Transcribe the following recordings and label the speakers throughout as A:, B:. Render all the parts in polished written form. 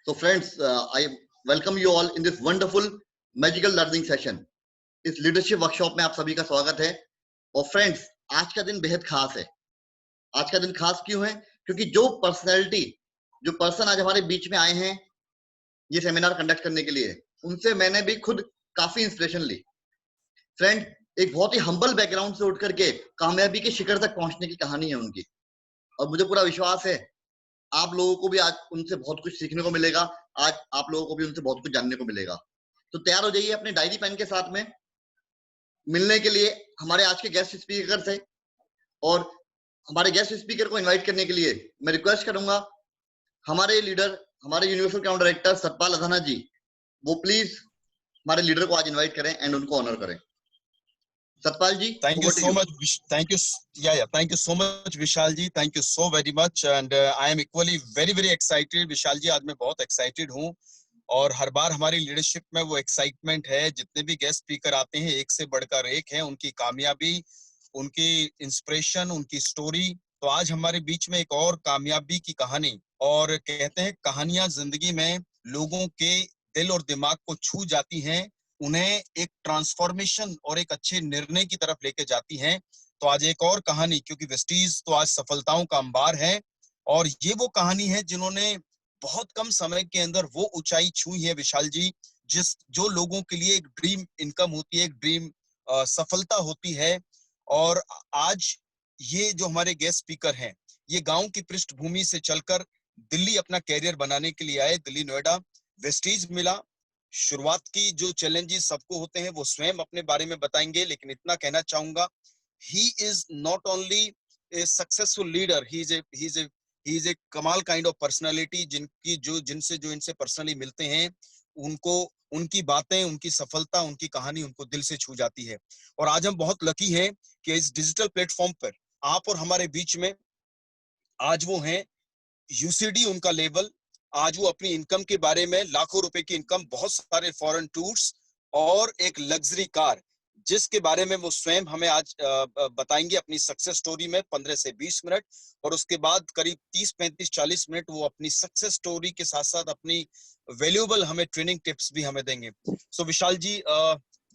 A: So friends, I welcome you all in this wonderful magical learning session. इस leadership workshop में आप सभी का स्वागत है। और फ्रेंड्स, आज का दिन बेहद खास है। आज का दिन खास क्यों है? क्योंकि जो पर्सन आज हमारे बीच में आए हैं ये सेमिनार कंडक्ट करने के लिए, उनसे मैंने भी खुद काफी इंस्पिरेशन ली। फ्रेंड, एक बहुत ही हम्बल बैकग्राउंड से उठ करके कामयाबी के शिखर तक पहुंचने की कहानी है उनकी। और मुझे पूरा विश्वास है आप लोगों को भी आज उनसे बहुत कुछ सीखने को मिलेगा। आज आप लोगों को भी उनसे बहुत कुछ जानने को मिलेगा। तो तैयार हो जाइए अपने डायरी पेन के साथ में मिलने के लिए हमारे आज के गेस्ट स्पीकर से। और हमारे गेस्ट स्पीकर को इनवाइट करने के लिए मैं रिक्वेस्ट करूंगा हमारे लीडर, हमारे universal crown director Satpal Adhana ji, वो प्लीज हमारे लीडर को आज इनवाइट करें एंड उनको ऑनर करें। सतपाल जी,
B: thank you so much. Thank you. Thank you so much, Vishal ji. Thank you so very much. And I am equally very excited. Vishal ji, आज मैं बहुत excited हूँ। और हर बार हमारी लीडरशिप में वो एक्साइटमेंट है। जितने भी गेस्ट स्पीकर आते हैं एक से बढ़कर एक है, उनकी कामयाबी, उनकी इंस्पिरेशन, उनकी स्टोरी। तो आज हमारे बीच में एक और कामयाबी की कहानी। और कहते हैं कहानियां जिंदगी में लोगों के दिल और दिमाग को छू जाती हैं, उन्हें एक ट्रांसफॉर्मेशन और एक अच्छे निर्णय की तरफ लेके जाती हैं। तो आज एक और कहानी, क्योंकि वेस्टीज तो आज सफलताओं का अंबार है, और ये वो कहानी है जिन्होंने बहुत कम समय के अंदर वो ऊंचाई छुई है विशाल जी, जो लोगों के लिए एक ड्रीम इनकम होती है, एक ड्रीम सफलता होती है। और आज ये जो हमारे गेस्ट स्पीकर हैं, ये गांव की पृष्ठभूमि से चलकर दिल्ली अपना कैरियर बनाने के लिए आए। दिल्ली नोएडा वेस्टीज मिला। शुरुआत की जो चैलेंजेस सबको होते हैं वो स्वयं अपने बारे में बताएंगे, लेकिन इतना कहना चाहूंगा, he is not only A successful leader, he is a कमाल काइंड ऑफ पर्सनालिटी, जिनसे इनसे पर्सनली मिलते हैं, उनको उनकी बातें, उनकी सफलता, उनकी कहानी उनको दिल से छू जाती है। और आज हम बहुत लकी हैं कि इस डिजिटल प्लेटफॉर्म पर आप और हमारे बीच में आज वो हैं यूसीडी उनका लेवल। आज वो अपनी इनकम के बारे में, लाखों रुपए की इनकम, बहुत सारे फॉरेन टूर्स और एक लग्जरी कार, जिसके बारे में वो स्वयं हमें आज बताएंगे अपनी सक्सेस स्टोरी में 15 से 20 मिनट। और उसके बाद करीब 30, 35, 40 मिनट वो अपनी सक्सेस स्टोरी के साथ साथ अपनी वैल्यूएबल हमें ट्रेनिंग टिप्स भी हमें देंगे। So Vishal ji,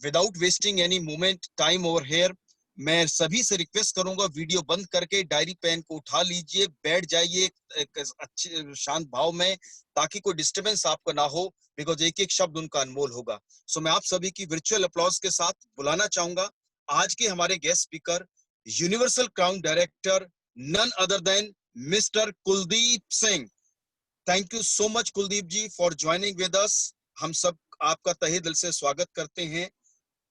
B: without wasting any moment time over here, मैं सभी से रिक्वेस्ट करूंगा वीडियो बंद करके डायरी पेन को उठा लीजिए, बैठ जाइए एक अच्छे शांत भाव में, ताकि कोई डिस्टरबेंस आपका ना हो, बिकॉज एक एक शब्द उनका अनमोल होगा। सो मैं आप सभी की वर्चुअल अप्लॉज के साथ बुलाना चाहूंगा आज के हमारे guest speaker, universal crown director, none other than mister Kuldeep Singh. Thank you so much Kuldeep ji for joining with us. हम सब आपका तहे दिल से स्वागत करते हैं।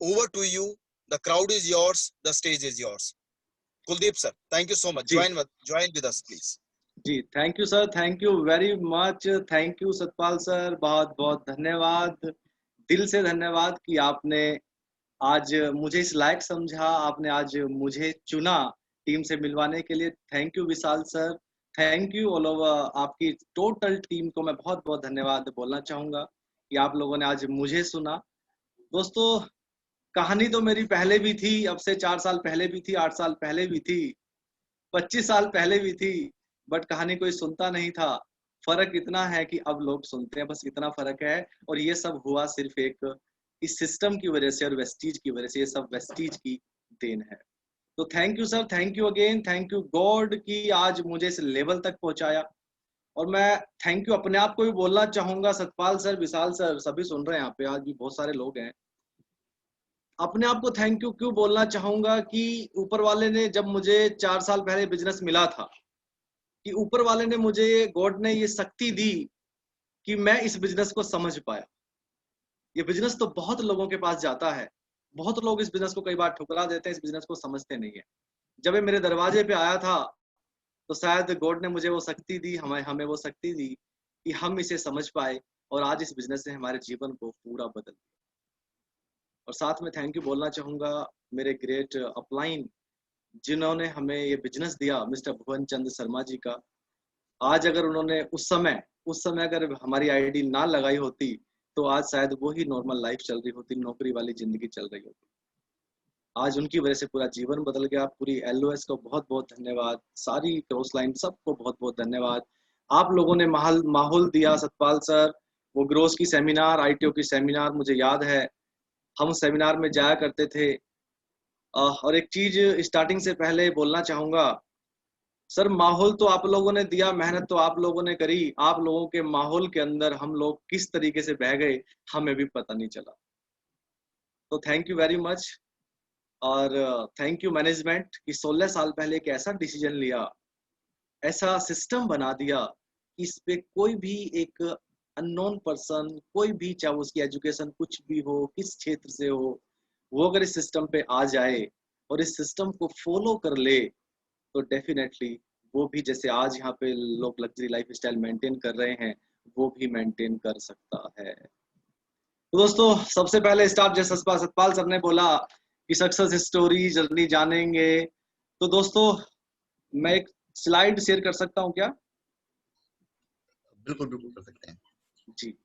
B: Over to you, the crowd is yours, the stage is yours. Kuldeep sir, thank you so much. Join with us please.
C: जी, thank you sir, thank you very much, thank you Satpal sir, बहुत बहुत धन्यवाद, दिल से धन्यवाद कि आपने आज मुझे इस लायक समझा, आपने आज मुझे चुना टीम से मिलवाने के लिए। Thank you Vishal sir, thank you all over, आपकी टोटल टीम को मैं बहुत बहुत धन्यवाद बोलना चाहूँगा कि आप लोगों ने आज मुझे सुना। दोस्तों, कहानी तो मेरी पहले भी थी, अब से 4 साल पहले भी थी, 8 साल पहले भी थी, 25 साल पहले भी थी, बट कहानी कोई सुनता नहीं था। फर्क इतना है कि अब लोग सुनते हैं, बस इतना फर्क है। और ये सब हुआ सिर्फ एक इस सिस्टम की वजह से और वेस्टीज की वजह से, ये सब वेस्टीज की देन है। तो thank you sir, thank you again, thank you God कि आज मुझे इस लेवल तक पहुंचाया। और मैं थैंक यू अपने आप को भी बोलना चाहूंगा, सतपाल सर, विशाल सर, सभी सुन रहे हैं यहाँ पे, आज भी बहुत सारे लोग हैं। अपने आप को थैंक यू क्यों बोलना चाहूंगा कि ऊपर वाले ने, जब मुझे 4 साल पहले बिजनेस मिला था, कि ऊपर वाले ने मुझे, गॉड ने ये शक्ति दी कि मैं इस बिजनेस को समझ पाया। ये बिजनेस तो बहुत लोगों के पास जाता है, बहुत लोग इस बिजनेस को कई बार ठुकरा देते हैं, इस बिजनेस को समझते नहीं है। जब ये मेरे दरवाजे पे आया था तो शायद गॉड ने मुझे वो शक्ति दी, हमें वो शक्ति दी कि हम इसे समझ पाए, और आज इस बिजनेस ने हमारे जीवन को पूरा बदल दिया। और साथ में थैंक यू बोलना चाहूंगा मेरे ग्रेट अपलाइन, जिन्होंने हमें ये बिजनेस दिया, मिस्टर भुवन चंद शर्मा जी का। आज अगर उन्होंने उस समय अगर हमारी आईडी ना लगाई होती तो आज शायद वो ही नॉर्मल लाइफ चल रही होती, नौकरी वाली जिंदगी चल रही होती। आज उनकी वजह से पूरा जीवन बदल गया। पूरी LOS को बहुत बहुत धन्यवाद, सारी क्रॉस लाइन सबको बहुत बहुत धन्यवाद। आप लोगों ने माहौल दिया सतपाल सर, वो ग्रोस की सेमिनार, आईटीओ की सेमिनार, मुझे याद है हम सेमिनार में जाया करते थे। और एक चीज स्टार्टिंग से पहले बोलना चाहूंगा सर, माहौल तो आप लोगों ने दिया, मेहनत तो आप लोगों ने करी, आप लोगों के माहौल के अंदर हम लोग किस तरीके से बह गए हमें भी पता नहीं चला। तो थैंक यू वेरी मच। और थैंक यू मैनेजमेंट कि 16 साल पहले एक ऐसा डिसीजन लिया, ऐसा सिस्टम बना दिया कि इस पे कोई भी एक अननोन पर्सन, कोई भी चाहे उसकी एजुकेशन कुछ भी हो, किस क्षेत्र से हो, वो अगर इस सिस्टम पे आ जाए और इस सिस्टम को फॉलो कर ले तो डेफिनेटली वो भी जैसे आज यहाँ पे लोग लग्जरी लाइफ स्टाइल मेंटेन कर रहे हैं वो भी मेंटेन कर सकता है। तो दोस्तों सबसे पहले स्टार्ट जैसे सतपाल सर ने बोला कि सक्सेस स्टोरी जर्नी जानेंगे, तो दोस्तों मैं एक स्लाइड शेयर कर सकता हूँ क्या?
A: बिल्कुल बिल्कुल कर सकते हैं
C: जी,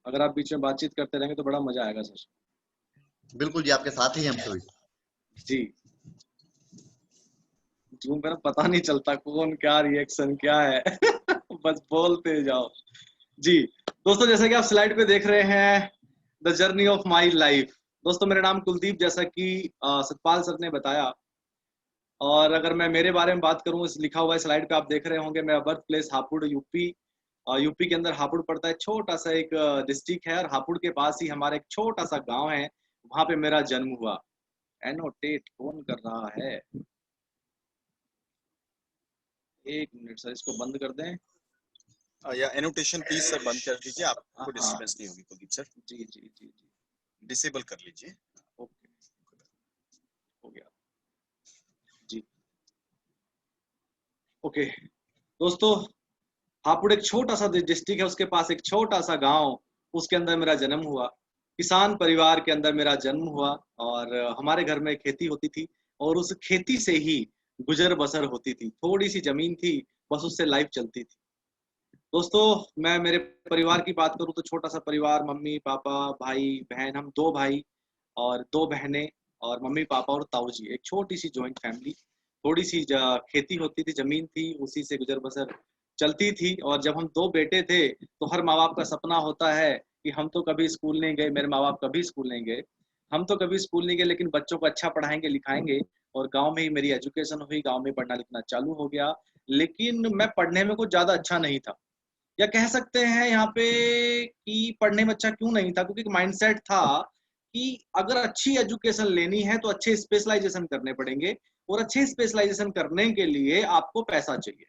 C: अगर आप बीच में बातचीत करते रहेंगे तो बड़ा मजा आएगा सर।
A: बिल्कुल जी, आपके साथ ही हम सभी।
C: जी, जूम पर पता नहीं चलता कौन क्या रिएक्शन क्या है बस बोलते जाओ। जी दोस्तों, जैसा कि आप स्लाइड पे देख रहे हैं the journey of my life. दोस्तों मेरा नाम कुलदीप, जैसा कि सतपाल सर ने बताया। और अगर मैं मेरे बारे में बात करूं, इस लिखा हुआ है स्लाइड पे आप देख रहे होंगे, मेरा birth place Hapur UP. UP के अंदर हापुड़ पड़ता है, छोटा सा एक डिस्ट्रिक्ट है, और हापुड़ के पास ही हमारा एक छोटा सा गांव है, वहां पे मेरा जन्म हुआ। एनोटेट कौन कर रहा है? एक मिनट सर, इसको बंद कर दें।
B: या एनोटेशन प्लीज सर बंद कर दीजिए, आपको
C: हाँ,
B: डिस्टरबेंस नहीं होगी कुलदीप सर।
C: जी जी जी जी,
B: डिसेबल कर लीजिए।
C: ओके, हो गया जी। ओके दोस्तों, हापुड़ एक छोटा सा डिस्ट्रिक्ट है, उसके पास एक छोटा सा गांव, उसके अंदर मेरा जन्म हुआ। किसान परिवार के अंदर मेरा जन्म हुआ, और हमारे घर में खेती होती थी, और उस खेती से ही गुजर बसर होती थी। थोड़ी सी जमीन थी, बस उससे लाइफ चलती थी। दोस्तों मैं मेरे परिवार की बात करूं तो छोटा सा परिवार, मम्मी पापा भाई बहन, हम 2 भाई और 2 बहनें, और मम्मी पापा और ताऊ जी, एक छोटी सी जॉइंट फैमिली। थोड़ी सी खेती होती थी, जमीन थी, उसी से गुजर बसर चलती थी। और जब हम 2 बेटे थे तो हर माँ बाप का सपना होता है कि हम तो कभी स्कूल नहीं गए, मेरे माँ बाप कभी स्कूल नहीं गए, हम तो कभी स्कूल नहीं गए, लेकिन बच्चों को अच्छा पढ़ाएंगे लिखाएंगे। और गांव में ही मेरी एजुकेशन हुई, गांव में पढ़ना लिखना चालू हो गया। लेकिन मैं पढ़ने में कुछ ज्यादा अच्छा नहीं था, या कह सकते हैं यहाँ पे कि पढ़ने में अच्छा क्यों नहीं था, क्योंकि एक माइंडसेट था कि अगर अच्छी एजुकेशन लेनी है तो अच्छे स्पेशलाइजेशन करने पड़ेंगे, और अच्छे स्पेशलाइजेशन करने के लिए आपको पैसा चाहिए।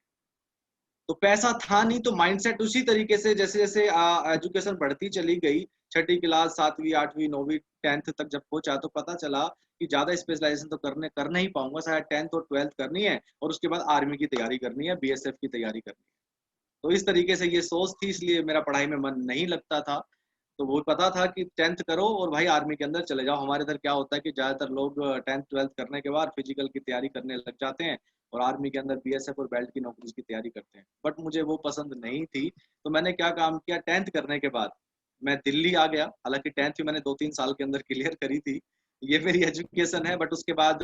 C: तो पैसा था नहीं, तो माइंडसेट उसी तरीके से जैसे जैसे एजुकेशन बढ़ती चली गई, 6ठी क्लास 7वीं 8वीं 9वीं 10th तक जब पहुंचा तो पता चला कि ज्यादा स्पेशलाइजेशन तो कर नहीं पाऊंगा, शायद 10th और 12th करनी है, और उसके बाद आर्मी की तैयारी करनी है, बीएसएफ की तैयारी करनी है। तो इस तरीके से ये सोच थी, इसलिए मेरा पढ़ाई में मन नहीं लगता था। तो वो पता था कि 10th करो और भाई आर्मी के अंदर चले जाओ। हमारे इधर क्या होता है कि ज्यादातर लोग 10th 12th करने के बाद फिजिकल की तैयारी करने लग जाते हैं, और आर्मी के अंदर बीएसएफ और बेल्ट की नौकरी की तैयारी करते हैं। बट मुझे वो पसंद नहीं थी, तो मैंने क्या काम किया, 10th करने के बाद मैं दिल्ली आ गया। हालांकि 10th भी मैंने 2-3 साल के अंदर क्लियर करी थी, ये मेरी एजुकेशन है। बट उसके बाद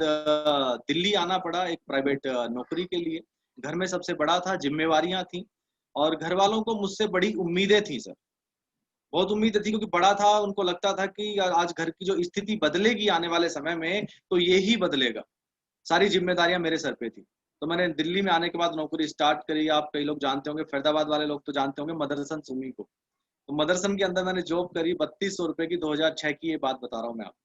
C: दिल्ली आना पड़ा एक प्राइवेट नौकरी के लिए। घर में सबसे बड़ा था, जिम्मेवारियां थी, और घर वालों को मुझसे बड़ी उम्मीदें थी सर, बहुत उम्मीद थी, क्योंकि बड़ा था, उनको लगता था कि आज घर की जो स्थिति बदलेगी आने वाले समय में तो ये ही बदलेगा। सारी जिम्मेदारियां मेरे सर पे थी। तो मैंने दिल्ली में आने के बाद नौकरी स्टार्ट करी। आप कई लोग जानते होंगे, फरीदाबाद वाले लोग तो जानते होंगे, मदरसन सुमी को। तो मदरसन के अंदर मैंने जॉब करी 3200 रुपए की, 2006 की ये बात बता रहा हूँ मैं आपको।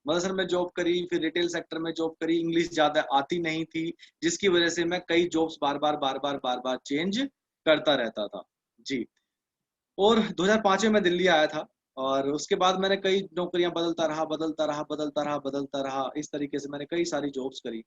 C: मदरसन में जॉब करी, फिर रिटेल सेक्टर में जॉब करी। इंग्लिश ज्यादा आती नहीं थी, जिसकी वजह से मैं कई जॉब्स बार बार चेंज करता रहता था जी। और 2005 में मैं दिल्ली आया था, और उसके बाद मैंने कई नौकरियां बदलता रहा। इस तरीके से मैंने कई सारी जॉब्स करी,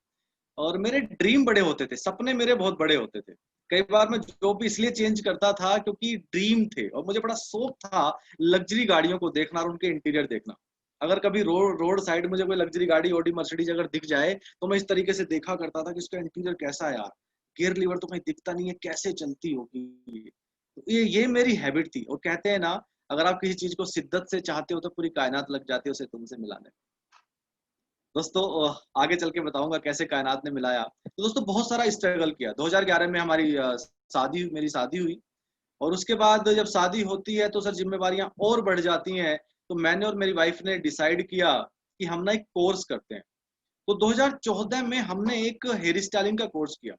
C: और मेरे ड्रीम बड़े होते थे, सपने मेरे बहुत बड़े होते थे। कई बार मैं जॉब इसलिए चेंज करता था क्योंकि ड्रीम थे, और मुझे बड़ा शौक था लग्जरी गाड़ियों को देखना और उनके इंटीरियर देखना। अगर कभी रोड साइड मुझे कोई लग्जरी गाड़ी, ऑडी मर्सिडीज अगर दिख जाए, तो मैं इस तरीके से देखा करता था कि इसका इंटीरियर कैसा है यार, गियर लीवर तो कहीं दिखता नहीं है, कैसे चलती होगी। तो ये मेरी हैबिट थी। और कहते हैं ना, अगर आप किसी चीज को शिद्दत से चाहते हो तो पूरी कायनात लग जाती है उसे तुमसे मिलाने। दोस्तों आगे चल के बताऊंगा कैसे कायनात ने मिलाया। तो दोस्तों बहुत सारा स्ट्रगल किया। 2011 में हमारी मेरी शादी हुई, और उसके बाद जब शादी होती है तो सर जिम्मेवारियां और बढ़ जाती हैं। तो मैंने और मेरी वाइफ ने डिसाइड किया कि हम ना एक कोर्स करते हैं। तो 2014 में हमने एक हेयर स्टाइलिंग का कोर्स किया।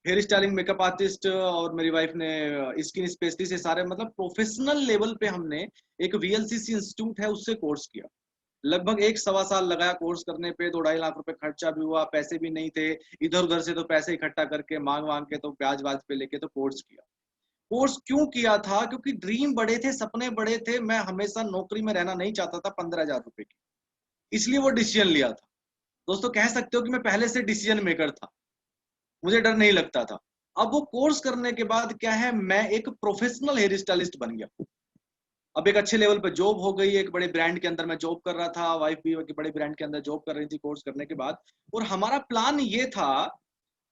C: हेयर स्टाइलिंग, मेकअप आर्टिस्ट और मेरी वाइफ ने स्किन स्पेशलिस्ट, से सारे मतलब प्रोफेशनल लेवल पे हमने एक VLCC इंस्टीट्यूट है उससे कोर्स किया। लगभग 1-1.25 साल लगाया कोर्स करने पे। 2-2.5 लाख रुपए खर्चा भी हुआ, पैसे भी नहीं थे इधर उधर से, तो पैसे इकट्ठा करके मांग मांग के तो ब्याज बाज पे लेके तो कोर्स किया। कोर्स क्यों किया था? क्योंकि ड्रीम बड़े थे, सपने बड़े थे। मैं हमेशा नौकरी में रहना नहीं चाहता था 15,000 रुपए की, इसलिए वो डिसीजन लिया था। दोस्तों कह सकते हो कि मैं पहले से डिसीजन मेकर था, मुझे डर नहीं लगता था। अब वो कोर्स करने के बाद क्या है, मैं एक प्रोफेशनल हेयर स्टाइलिस्ट बन गया। अब एक अच्छे लेवल पे जॉब हो गई, एक बड़े ब्रांड के अंदर मैं जॉब कर रहा था, वाइफ भी एक बड़े ब्रांड के अंदर जॉब कर रही थी कोर्स करने के बाद। और हमारा प्लान ये था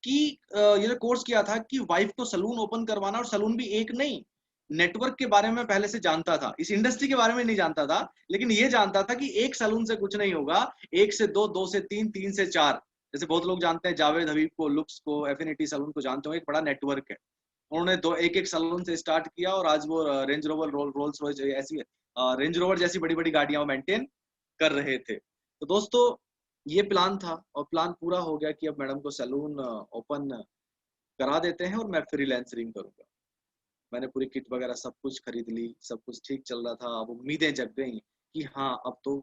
C: कि ये कोर्स किया था कि वाइफ को सलून ओपन करवाना, और सलून भी एक नहीं, नेटवर्क के बारे में पहले से जानता था, इस इंडस्ट्री के बारे में नहीं जानता था, लेकिन ये जानता था कि एक सलून से कुछ नहीं होगा, 1 से 2, 2 से 3, 3 से 4। जैसे बहुत लोग जानते हैं जावेद हबीब को, लुक्स को, एफिनिटी सलून को जानते हो, एक बड़ा नेटवर्क है। उन्होंने दो एक एक सलून से स्टार्ट किया, और आज वो रेंज रोवर, रोल्स रॉयस ऐसी रेंज रोवर जैसी बड़ी बड़ी गाड़ियां मेंटेन कर रहे थे। तो दोस्तों ये प्लान था, और प्लान पूरा हो गया कि अब मैडम को सैलून ओपन करा देते हैं और मैं फ्रीलांसरिंग करूंगा। मैंने पूरी किट वगैरह सब कुछ खरीद ली, सब कुछ ठीक चल रहा था। अब उम्मीदें जग गई कि हाँ अब तो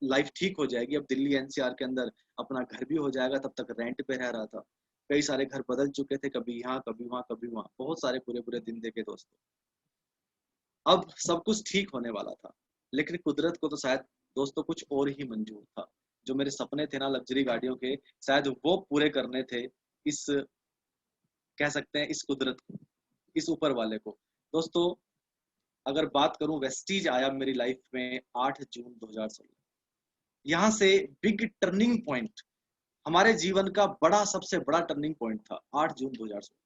C: लाइफ ठीक हो जाएगी, अब दिल्ली NCR के अंदर अपना घर भी हो जाएगा। तब तक रेंट पे रह रहा था, कई सारे घर बदल चुके थे, कभी यहाँ कभी वहाँ कभी वहाँ, बहुत सारे पूरे पूरे दिन देखे दोस्तों। अब सब कुछ ठीक होने वाला था, लेकिन कुदरत को तो शायद दोस्तों कुछ और ही मंजूर था। जो मेरे सपने थे ना लग्जरी गाड़ियों के, शायद वो पूरे करने थे इस, कह सकते हैं इस कुदरत को, इस ऊपर वाले को। दोस्तों अगर बात करूं, वेस्टीज आया मेरी लाइफ में 8 जून 2016। यहाँ से बिग टर्निंग पॉइंट, हमारे जीवन का बड़ा सबसे बड़ा टर्निंग पॉइंट था 8 जून 2016।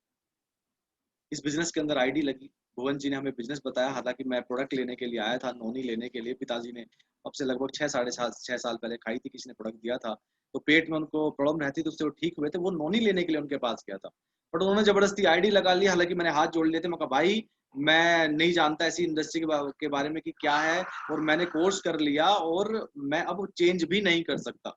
C: इस बिजनेस के अंदर आईडी लगी, भुवन जी ने हमें बिजनेस बताया। हालांकि मैं प्रोडक्ट लेने के लिए आया था, नोनी लेने के लिए। पिताजी ने अब से लगभग 6 साल पहले खाई थी, किसी ने प्रोडक्ट दिया था, तो पेट में उनको प्रॉब्लम रहती थी, उससे वो ठीक हुए थे। वो नोनी लेने के लिए उनके पास गया था, बट उन्होंने जबरदस्ती आईडी लगा ली। हालांकि मैंने हाथ जोड़ लिए थे, मैं कहा भाई मैं नहीं जानता ऐसी इंडस्ट्री के बारे में कि क्या है, और मैंने कोर्स कर लिया और मैं अब चेंज भी नहीं कर सकता।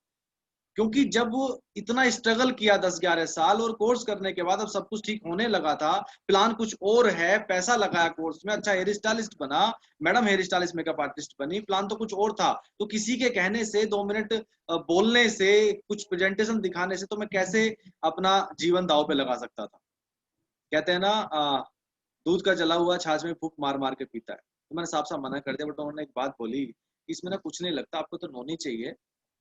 C: क्योंकि जब इतना स्ट्रगल किया 10-11 साल, और कोर्स करने के बाद अब सब कुछ ठीक होने लगा था, प्लान कुछ और है, पैसा लगाया कोर्स में, अच्छा हेयर स्टाइलिस्ट बना, madam hair stylist makeup artist बनी, प्लान तो कुछ और था। तो किसी के कहने से, 2 मिनट बोलने से, कुछ प्रेजेंटेशन दिखाने से तो मैं कैसे अपना जीवन दांव पे लगा सकता था। कहते हैं ना दूध का जला हुआ छाछ में फूंक मार मार के पीता है। तो मैंने साफ साफ मना कर दिया, बट उन्होंने एक बात बोली, इसमें ना कुछ नहीं लगता, आपको तो होनी चाहिए,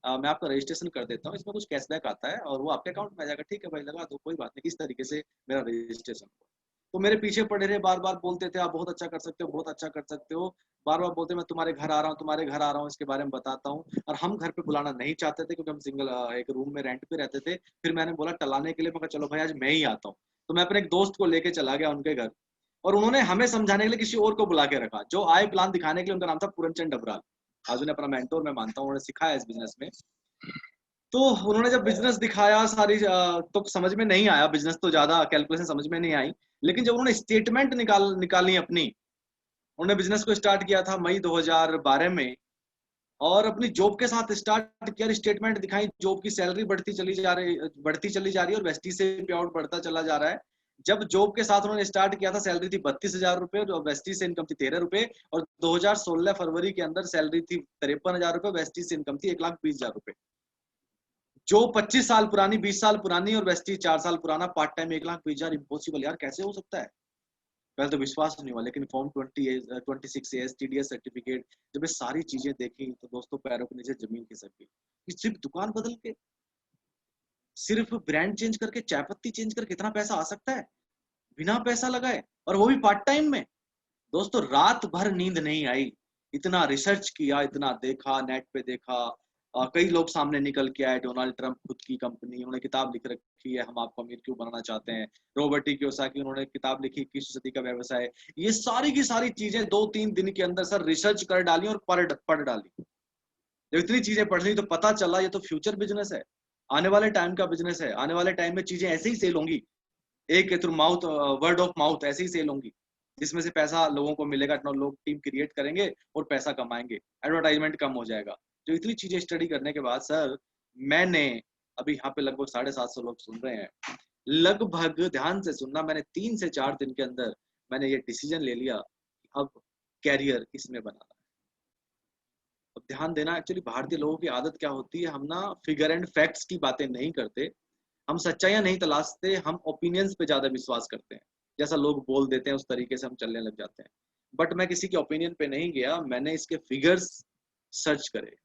C: मैं आपका रजिस्ट्रेशन कर देता हूँ, इसमें कुछ कैशबैक आता है और वो आपके अकाउंट में आ जाएगा। ठीक है भाई लगा दो, कोई बात नहीं। इस तरीके से मेरा रजिस्ट्रेशन हुआ। तो मेरे पीछे पड़े रहे, बार बार बोलते थे आप बहुत अच्छा कर सकते हो, बहुत अच्छा कर सकते हो, बार बार बोलते मैं तुम्हारे घर आ रहा हूँ, तुम्हारे घर आ रहा हूँ, इसके बारे में बताता हूँ। और हम घर पे बुलाना नहीं चाहते थे, क्योंकि हम सिंगल एक रूम में रेंट पे रहते थे। फिर मैंने बोला टलाने के लिए, मैं चलो भाई आज मैं ही आता हूँ। तो मैं अपने एक दोस्त को लेके चला गया उनके घर, और उन्होंने हमें समझाने के लिए किसी और को बुला के रखा, जो आए प्लान दिखाने के लिए। उनका नाम था पूरनचंद डबराल, आज उन्हें अपना मेंटोर मैं मानता हूँ, उन्होंने सिखाया इस बिजनेस में। तो उन्होंने जब बिजनेस दिखाया, सारी तो समझ में नहीं आया, बिजनेस तो ज्यादा कैलकुलेशन समझ में नहीं आई, लेकिन जब उन्होंने स्टेटमेंट निकाली अपनी, उन्होंने बिजनेस को स्टार्ट किया था मई 2012 में, और अपनी जॉब के साथ स्टार्ट किया, स्टेटमेंट दिखाई, जॉब की सैलरी बढ़ती चली जा रही है, और वेस्टी से पे आउट बढ़ता चला जा रहा है। जब जॉब के साथ उन्होंने स्टार्ट किया था, सैलरी थी 32,000 रुपए, और वेस्टी से इनकम थी 13 रुपए, और 2016 फरवरी के अंदर सैलरी थी 53,000 रुपए, वेस्टी से इनकम थी 1,20,000 रुपए। जो 25 साल पुरानी, 20 साल पुरानी, और वेस्टी 4 साल पुराना, पार्ट टाइम 1,20,000, इम्पॉसिबल यार, कैसे हो सकता है? पहले तो विश्वास नहीं हुआ, लेकिन फॉर्म 26 TDS सर्टिफिकेट, जब ये सारी चीजें देखी तो दोस्तों पैरों के नीचे जमीन खिसक गई। कि सिर्फ दुकान बदल के, सिर्फ ब्रांड चेंज करके, चाय पत्ती चेंज करके कितना पैसा आ सकता है बिना पैसा लगाए, और वो भी पार्ट टाइम में। दोस्तों रात भर नींद नहीं आई, इतना रिसर्च किया, इतना देखा, नेट पे देखा। कई लोग सामने निकल के आए, डोनाल्ड ट्रंप खुद की कंपनी, उन्होंने किताब लिख रखी है हम आपको अमीर क्यों बनाना चाहते हैं, रॉबर्ट कियोसाकी, उन्होंने किताब लिखी 21वीं सदी का व्यवसाय। ये सारी की सारी चीजें 2-3 दिन के अंदर सर रिसर्च कर डाली और पढ़ डाली। जब इतनी चीजें पढ़ ली तो पता चला ये तो फ्यूचर बिजनेस है। आने वाले टाइम का बिजनेस है, आने वाले टाइम में चीजें ऐसे ही सेल होंगी, एक के through mouth, word of mouth ऐसे ही सेल होंगी, जिसमें से पैसा लोगों को मिलेगा, इतना लोग टीम क्रिएट करेंगे और पैसा कमाएंगे, एडवर्टाइजमेंट कम हो जाएगा। तो इतनी चीजें स्टडी करने के बाद सर मैंने, अभी यहाँ पे लगभग 750 लोग सुन रहे हैं, लगभग ध्यान से सुनना, मैंने 3 से 4 दिन के अंदर मैंने ये डिसीजन ले लिया कि अब कैरियर इसमें बनाना है। अब ध्यान देना, एक्चुअली भारतीय लोगों की आदत क्या होती है, हम ना फिगर एंड फैक्ट्स की बातें नहीं करते, हम सच्चाइयां नहीं तलाशते, हम ओपिनियंस पे ज्यादा विश्वास करते हैं, जैसा लोग बोल देते हैं उस तरीके से हम चलने लग जाते हैं। बट मैं किसी के ओपिनियन पे नहीं गया, मैंने इसके फिगर्स सर्च करे,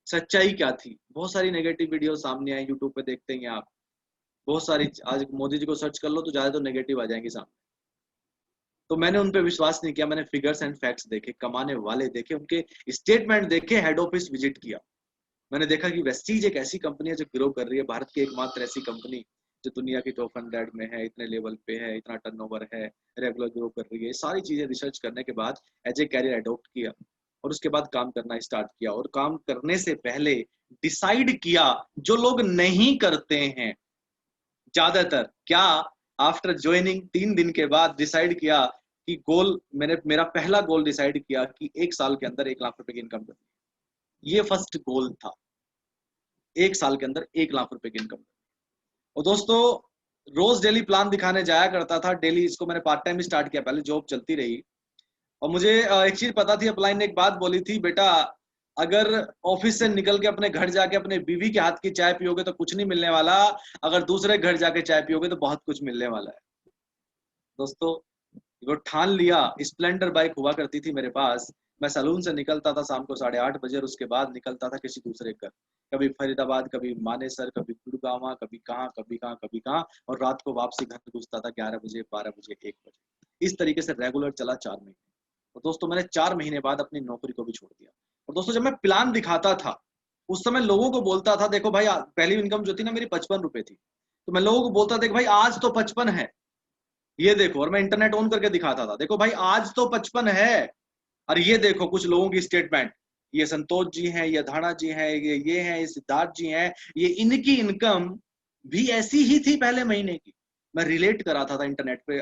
C: सच्चाई क्या थी। बहुत सारी नेगेटिव वीडियो सामने आई, यूट्यूब पे देखते हैं आप, बहुत सारी, आज मोदी जी को सर्च कर लो तो ज्यादा तो नेगेटिव आ जाएंगे सामने। तो मैंने उन पे विश्वास नहीं किया, मैंने फिगर्स एंड फैक्ट्स देखे, कमाने वाले देखे, उनके स्टेटमेंट देखे, हेड ऑफिस विजिट किया। मैंने देखा कि वेस्टीज एक ऐसी कंपनी है जो ग्रो कर रही है, भारत की एकमात्र ऐसी कंपनी जो दुनिया की टॉप 100 में है, इतने लेवल पे है, इतना टर्नओवर है, रेगुलर ग्रो कर रही है। सारी चीजें रिसर्च करने के बाद एज ए कैरियर अडॉप्ट किया और उसके बाद काम करना स्टार्ट किया। और काम करने से पहले डिसाइड किया, जो लोग नहीं करते हैं ज्यादातर, क्या आफ्टर ज्वाइनिंग 3 दिन के बाद डिसाइड किया कि गोल, मैंने मेरा पहला गोल डिसाइड किया कि 1 साल के अंदर 1 लाख रुपए की इनकम करनी है। ये फर्स्ट गोल था, 1 साल के अंदर 1 लाख रुपए की इनकम। और दोस्तों रोज डेली प्लान दिखाने जाया करता था, डेली, इसको मैंने पार्ट टाइम भी स्टार्ट किया, पहले जॉब चलती रही। और मुझे एक चीज पता थी, अपलाइन ने एक बात बोली थी, बेटा अगर ऑफिस से निकल के अपने घर जाके अपने बीवी के हाथ की चाय पियोगे तो कुछ नहीं मिलने वाला, अगर दूसरे घर जाके चाय पियोगे तो बहुत कुछ मिलने वाला है। दोस्तों वो ठान लिया। स्प्लेंडर बाइक हुआ करती थी मेरे पास, मैं सैलून से निकलता था शाम को 8:30 बजे, और उसके बाद निकलता था किसी दूसरे घर, कभी फरीदाबाद, कभी मानेसर, कभी गुड़गांव, कभी कहाँ कभी कहाँ कभी कहाँ, और रात को वापसी घर घुसता था 11 बजे, 12 बजे, 1 बजे। इस तरीके से रेगुलर चला 4 महीने। और दोस्तों मैंने 4 महीने बाद अपनी नौकरी को भी छोड़ दिया। और दोस्तों जब मैं प्लान दिखाता था उस समय लोगों को बोलता था, देखो भाई, पहली इनकम जो थी ना मेरी 55 रुपए थी, तो मैं लोगों को बोलता था भाई आज तो 55 है, ये देखो। और मैं इंटरनेट ऑन करके दिखाता था, देखो भाई आज तो 55 है। और ये देखो कुछ लोगों की स्टेटमेंट, ये संतोष जी हैं, ये धाना जी हैं, ये हैं, ये सिद्धार्थ जी हैं, ये इनकी इनकम भी ऐसी ही थी पहले महीने की। मैं रिलेट कराता था इंटरनेट पे,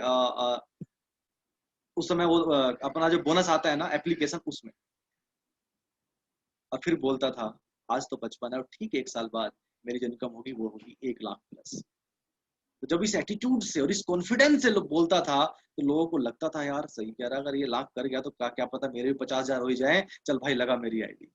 C: उस समय वो अपना जो बोनस आता है ना एप्लीकेशन, उसमें, और फिर बोलता था आज तो 55 है, और ठीक 1 साल बाद मेरी जो इनकम होगी वो होगी 1 लाख प्लस। तो जब इस एटीट्यूड से और इस कॉन्फिडेंस से लोग बोलता था तो लोगों को लगता था यार सही कह रहा, अगर ये लाख कर गया तो क्या पता मेरे भी 50,000 हो ही जाए, चल भाई लगा मेरी आईडी।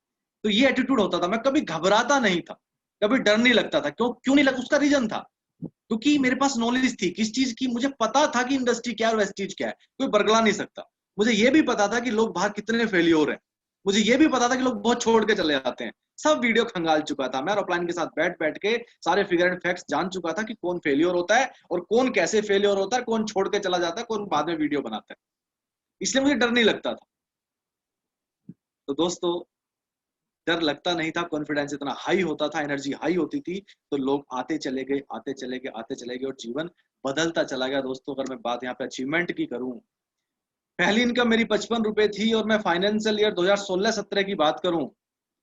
C: तो ये एटीट्यूड होता था, मैं कभी घबराता नहीं था, कभी डर नहीं लगता था। क्यों नहीं लगा, उसका रीजन था, क्योंकि मेरे पास नॉलेज थी किस चीज की, मुझे पता था कि इंडस्ट्री क्या है, वेस्टीज क्या है, कोई बरगला नहीं सकता। मुझे ये भी पता था कि लोग बाहर कितने फेलियर हैं, मुझे ये भी पता था कि लोग बहुत छोड़ के चले जाते हैं। सब वीडियो खंगाल चुका था मैं, ऑफलाइन के साथ बैठ बैठ के सारे फिगर एंड फैक्ट्स जान चुका था कि कौन फेलियर होता है और कौन कैसे फेलियर होता है, कौन छोड़ के चला जाता है, कौन बाद में वीडियो बनाता है। इसलिए मुझे डर नहीं लगता था। तो दोस्तों डर लगता नहीं था, कॉन्फिडेंस इतना हाई होता था, एनर्जी हाई होती थी, तो लोग आते चले गए, आते चले गए, आते चले गए, और जीवन बदलता चला गया। दोस्तों अगर मैं बात यहाँ पे अचीवमेंट की करूं, पहली इनकम मेरी 55 रुपए थी, और मैं फाइनेंशियल ईयर 2016-17 की बात करूं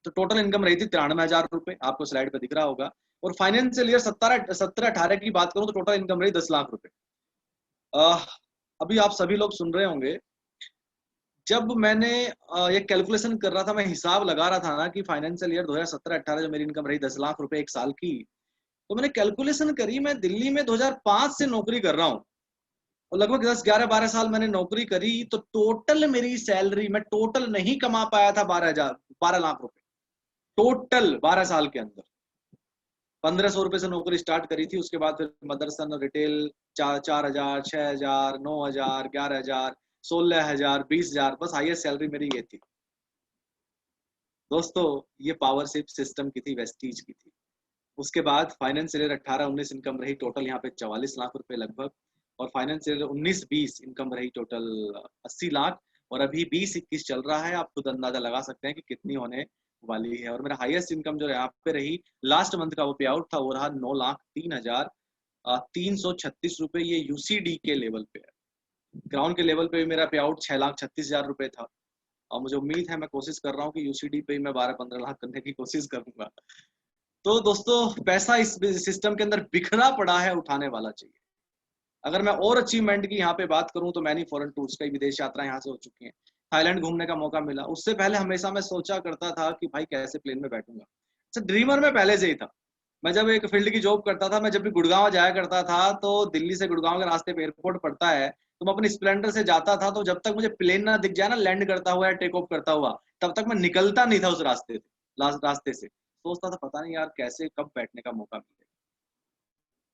C: तो टोटल इनकम रही थी 93,000 रुपए, आपको स्लाइड पे दिख रहा होगा। और फाइनेंशियल ईयर 17-18 की बात करूं तो टोटल इनकम रही 10 लाख रुपए। अभी आप सभी लोग सुन रहे होंगे, जब मैंने ये कैलकुलेशन कर रहा था, मैं हिसाब लगा रहा था ना कि फाइनेंशियल ईयर 2017-18 जो मेरी इनकम रही 10 लाख रुपए 1 साल की, तो मैंने कैलकुलेशन करी, मैं दिल्ली में 2005 से नौकरी कर रहा हूँ, और लगभग 10-11-12 साल मैंने नौकरी करी, तो टोटल मेरी सैलरी, मैं टोटल नहीं कमा पाया था 12 लाख रुपए टोटल 12 साल के अंदर। 1,500 रुपए से नौकरी स्टार्ट करी थी, उसके बाद फिर मदरसन, रिटेल 4,000, 6,000, 9,000, 11,000, 16,000, 20,000, बस हाईएस्ट सैलरी मेरी ये थी। दोस्तों ये पावरशिप सिस्टम की थी, वेस्टीज की थी। उसके बाद फाइनेंशियल ईयर 18-19 इनकम रही टोटल यहाँ पे 44 लाख रुपए लगभग, और फाइनेंशियल ईयर 19-20 इनकम रही टोटल 80 लाख, और अभी 20-21 चल रहा है, आप खुद अंदाजा लगा सकते हैं कि कितनी होने वाली है। और मेरा हाईएस्ट इनकम जो यहाँ पे रही, लास्ट मंथ का वो पे आउट था, वो रहा 9,03,336 रुपए। ये यूसीडी के लेवल पे है, ग्राउंड के लेवल पे भी मेरा पे आउट 6,36,000 रुपए था, और मुझे उम्मीद है, मैं कोशिश कर रहा हूँ कि यूसीडी पे ही मैं 12-15 लाख करने की कोशिश करूंगा। तो दोस्तों पैसा इस सिस्टम के अंदर बिखरा पड़ा है, उठाने वाला चाहिए। अगर मैं और अचीवमेंट की यहाँ पे बात करूं तो मैंने फॉरेन टूर्स, कई विदेश यात्रा यहाँ से हो चुकी हैं, थाईलैंड घूमने का मौका मिला। उससे पहले हमेशा मैं सोचा करता था कि भाई कैसे प्लेन में बैठूंगा, अच्छा ड्रीमर में पहले से ही था। मैं जब एक फील्ड की जॉब करता था, मैं जब भी गुड़गांव जाया करता था, तो दिल्ली से गुड़गांव के रास्ते पे एयरपोर्ट पड़ता है, तो मैं अपने स्प्लेंडर से जाता था, तो जब तक मुझे प्लेन ना दिख जाए ना लैंड करता हुआ या टेक ऑफ करता हुआ, तब तक मैं निकलता नहीं था उस रास्ते से। सोचता था पता नहीं यार कैसे कब बैठने का मौका मिलेगा।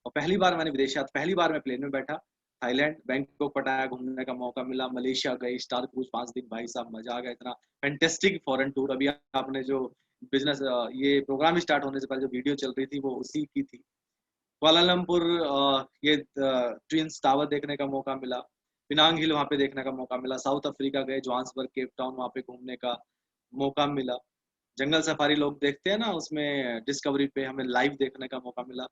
C: और पहली बार मैंने विदेश यात्रा, पहली बार मैं प्लेन में बैठा, थाईलैंड बैंकॉक पटाया घूमने का मौका मिला, मलेशिया गए, स्टार क्रूज 5 दिन, भाई साहब मजा आ गया, इतना फैंटेस्टिक फॉरेन टूर। अभी आपने जो बिजनेस ये प्रोग्राम स्टार्ट होने से पहले जो वीडियो चल रही थी वो उसी की थी। कुआलालंपुर ये ट्विंस टावर देखने का मौका मिला, पिनांग हिल वहाँ पे देखने का मौका मिला, साउथ अफ्रीका गए, जोहान्सबर्ग, केप टाउन, वहाँ पे घूमने का मौका मिला। जंगल सफारी लोग देखते हैं ना, उसमें डिस्कवरी पे हमें लाइव देखने का मौका मिला।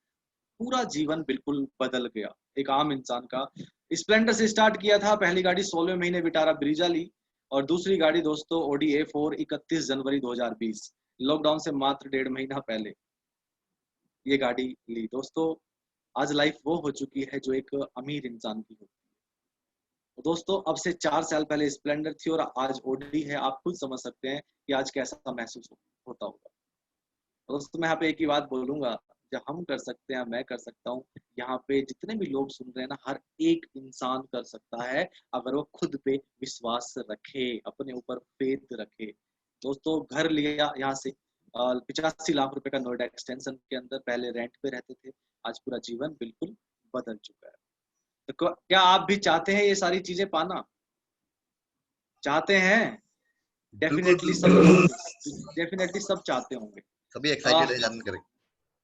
C: पूरा जीवन बिल्कुल बदल गया एक आम इंसान का। स्प्लेंडर से स्टार्ट किया था, पहली गाड़ी 16वें महीने विटारा ब्रीजा ली, और दूसरी गाड़ी दोस्तों ऑडी A4 31 जनवरी 2020, लॉकडाउन से मात्र 1.5 महीना पहले ये गाड़ी ली। दोस्तों आज लाइफ वो हो चुकी है जो एक अमीर इंसान की होती है। दोस्तों अब से 4 साल पहले स्प्लेंडर थी और आज ऑडी है, आप खुद समझ सकते हैं कि आज कैसा महसूस होता होगा। दोस्तों मैं यहाँ पे एक ही बात बोलूंगा, जब हम कर सकते हैं, मैं कर सकता हूँ, यहाँ पे जितने भी लोग सुन रहे हैं ना, हर एक इंसान कर सकता है अगर वो खुद पे विश्वास रखे, अपने ऊपर फेथ रखे। दोस्तों घर लिया यहाँ से 85 लाख रुपए का नोएडा एक्सटेंशन के अंदर, पहले रेंट पे रहते थे, आज पूरा जीवन बिल्कुल बदल चुका है। तो क्या आप भी चाहते हैं ये सारी चीजें पाना? चाहते हैं? डेफिनेटली सब चाहते होंगे।
A: सभी एक्साइटेड है जानने करें।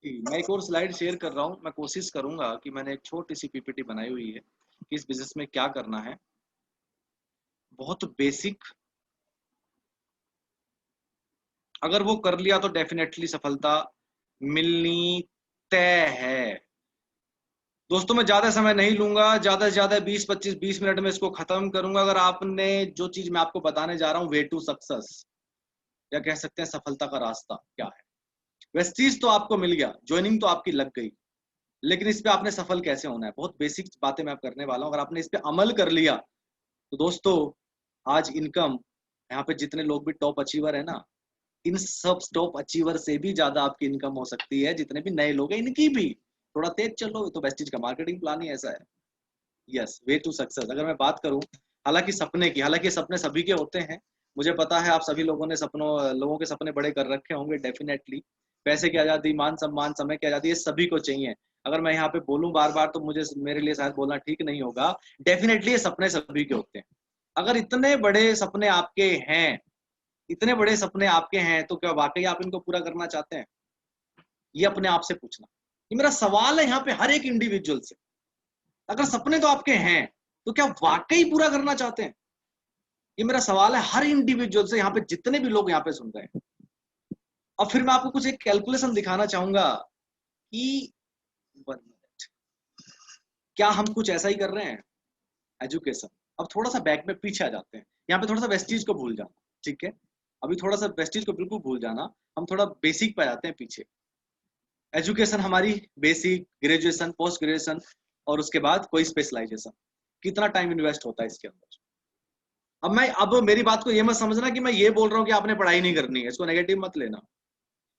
C: मैं एक और स्लाइड शेयर कर रहा हूँ, मैं कोशिश करूंगा कि मैंने एक छोटी सी पीपीटी बनाई हुई है कि इस बिजनेस में क्या करना है, बहुत बेसिक। अगर वो कर लिया तो डेफिनेटली सफलता मिलनी तय है। दोस्तों मैं ज्यादा समय नहीं लूंगा, ज्यादा से ज्यादा 20 मिनट में इसको खत्म करूंगा। अगर आपने जो चीज मैं आपको बताने जा रहा हूँ, वे टू सक्सेस, या कह सकते हैं सफलता का रास्ता क्या है, वेस्टीज तो आपको मिल गया, ज्वाइनिंग तो आपकी लग गई, लेकिन इस पे आपने सफल कैसे होना है, बहुत बेसिक बातें मैं करने वाला हूँ। अगर आपने इस पे अमल कर लिया तो दोस्तों आज इनकम, यहाँ पे जितने लोग भी टॉप अचीवर है ना, इन सब टॉप अचीवर से भी ज्यादा आपकी इनकम हो सकती है। जितने भी नए लोग हैं इनकी भी, थोड़ा तेज चलो, तो वेस्टीज का मार्केटिंग प्लान ही ऐसा है। Yes, way to success. अगर मैं बात करूं हालांकि सपने की, हालांकि सपने सभी के होते हैं, मुझे पता है आप सभी लोगों ने लोगों के सपने बड़े कर रखे होंगे डेफिनेटली। पैसे की आजादी, मान सम्मान, समय की आजादी, ये सभी को चाहिए। अगर मैं यहाँ पे बोलूं बार बार तो मुझे, मेरे लिए शायद बोलना ठीक नहीं होगा। डेफिनेटली ये सपने सभी के होते हैं। अगर इतने बड़े सपने आपके हैं, इतने बड़े सपने आपके हैं, तो क्या वाकई आप इनको पूरा करना चाहते हैं? ये अपने आप से पूछना, ये मेरा सवाल है यहाँ पे हर एक इंडिविजुअल से। अगर सपने तो आपके हैं तो क्या वाकई पूरा करना चाहते हैं? ये मेरा सवाल है हर इंडिविजुअल से, यहाँ पे जितने भी लोग यहाँ पे सुन रहे हैं। और फिर मैं आपको कुछ एक कैलकुलेशन दिखाना चाहूंगा कि 1 मिनट, क्या हम कुछ ऐसा ही कर रहे हैं? एजुकेशन, अब थोड़ा सा बैक में पीछे आ जाते हैं, यहाँ पे थोड़ा सा वेस्टीज को भूल जाना, ठीक है? अभी थोड़ा सा वेस्टीज को बिल्कुल भूल जाना, हम थोड़ा बेसिक पे जाते हैं पीछे। एजुकेशन हमारी बेसिक, ग्रेजुएशन, पोस्ट ग्रेजुएशन, और उसके बाद कोई स्पेशलाइजेशन, कितना टाइम इन्वेस्ट होता है इसके अंदर। अब मेरी बात को ये मत समझना कि मैं ये बोल रहा हूँ कि आपने पढ़ाई नहीं करनी है, इसको नेगेटिव मत लेना।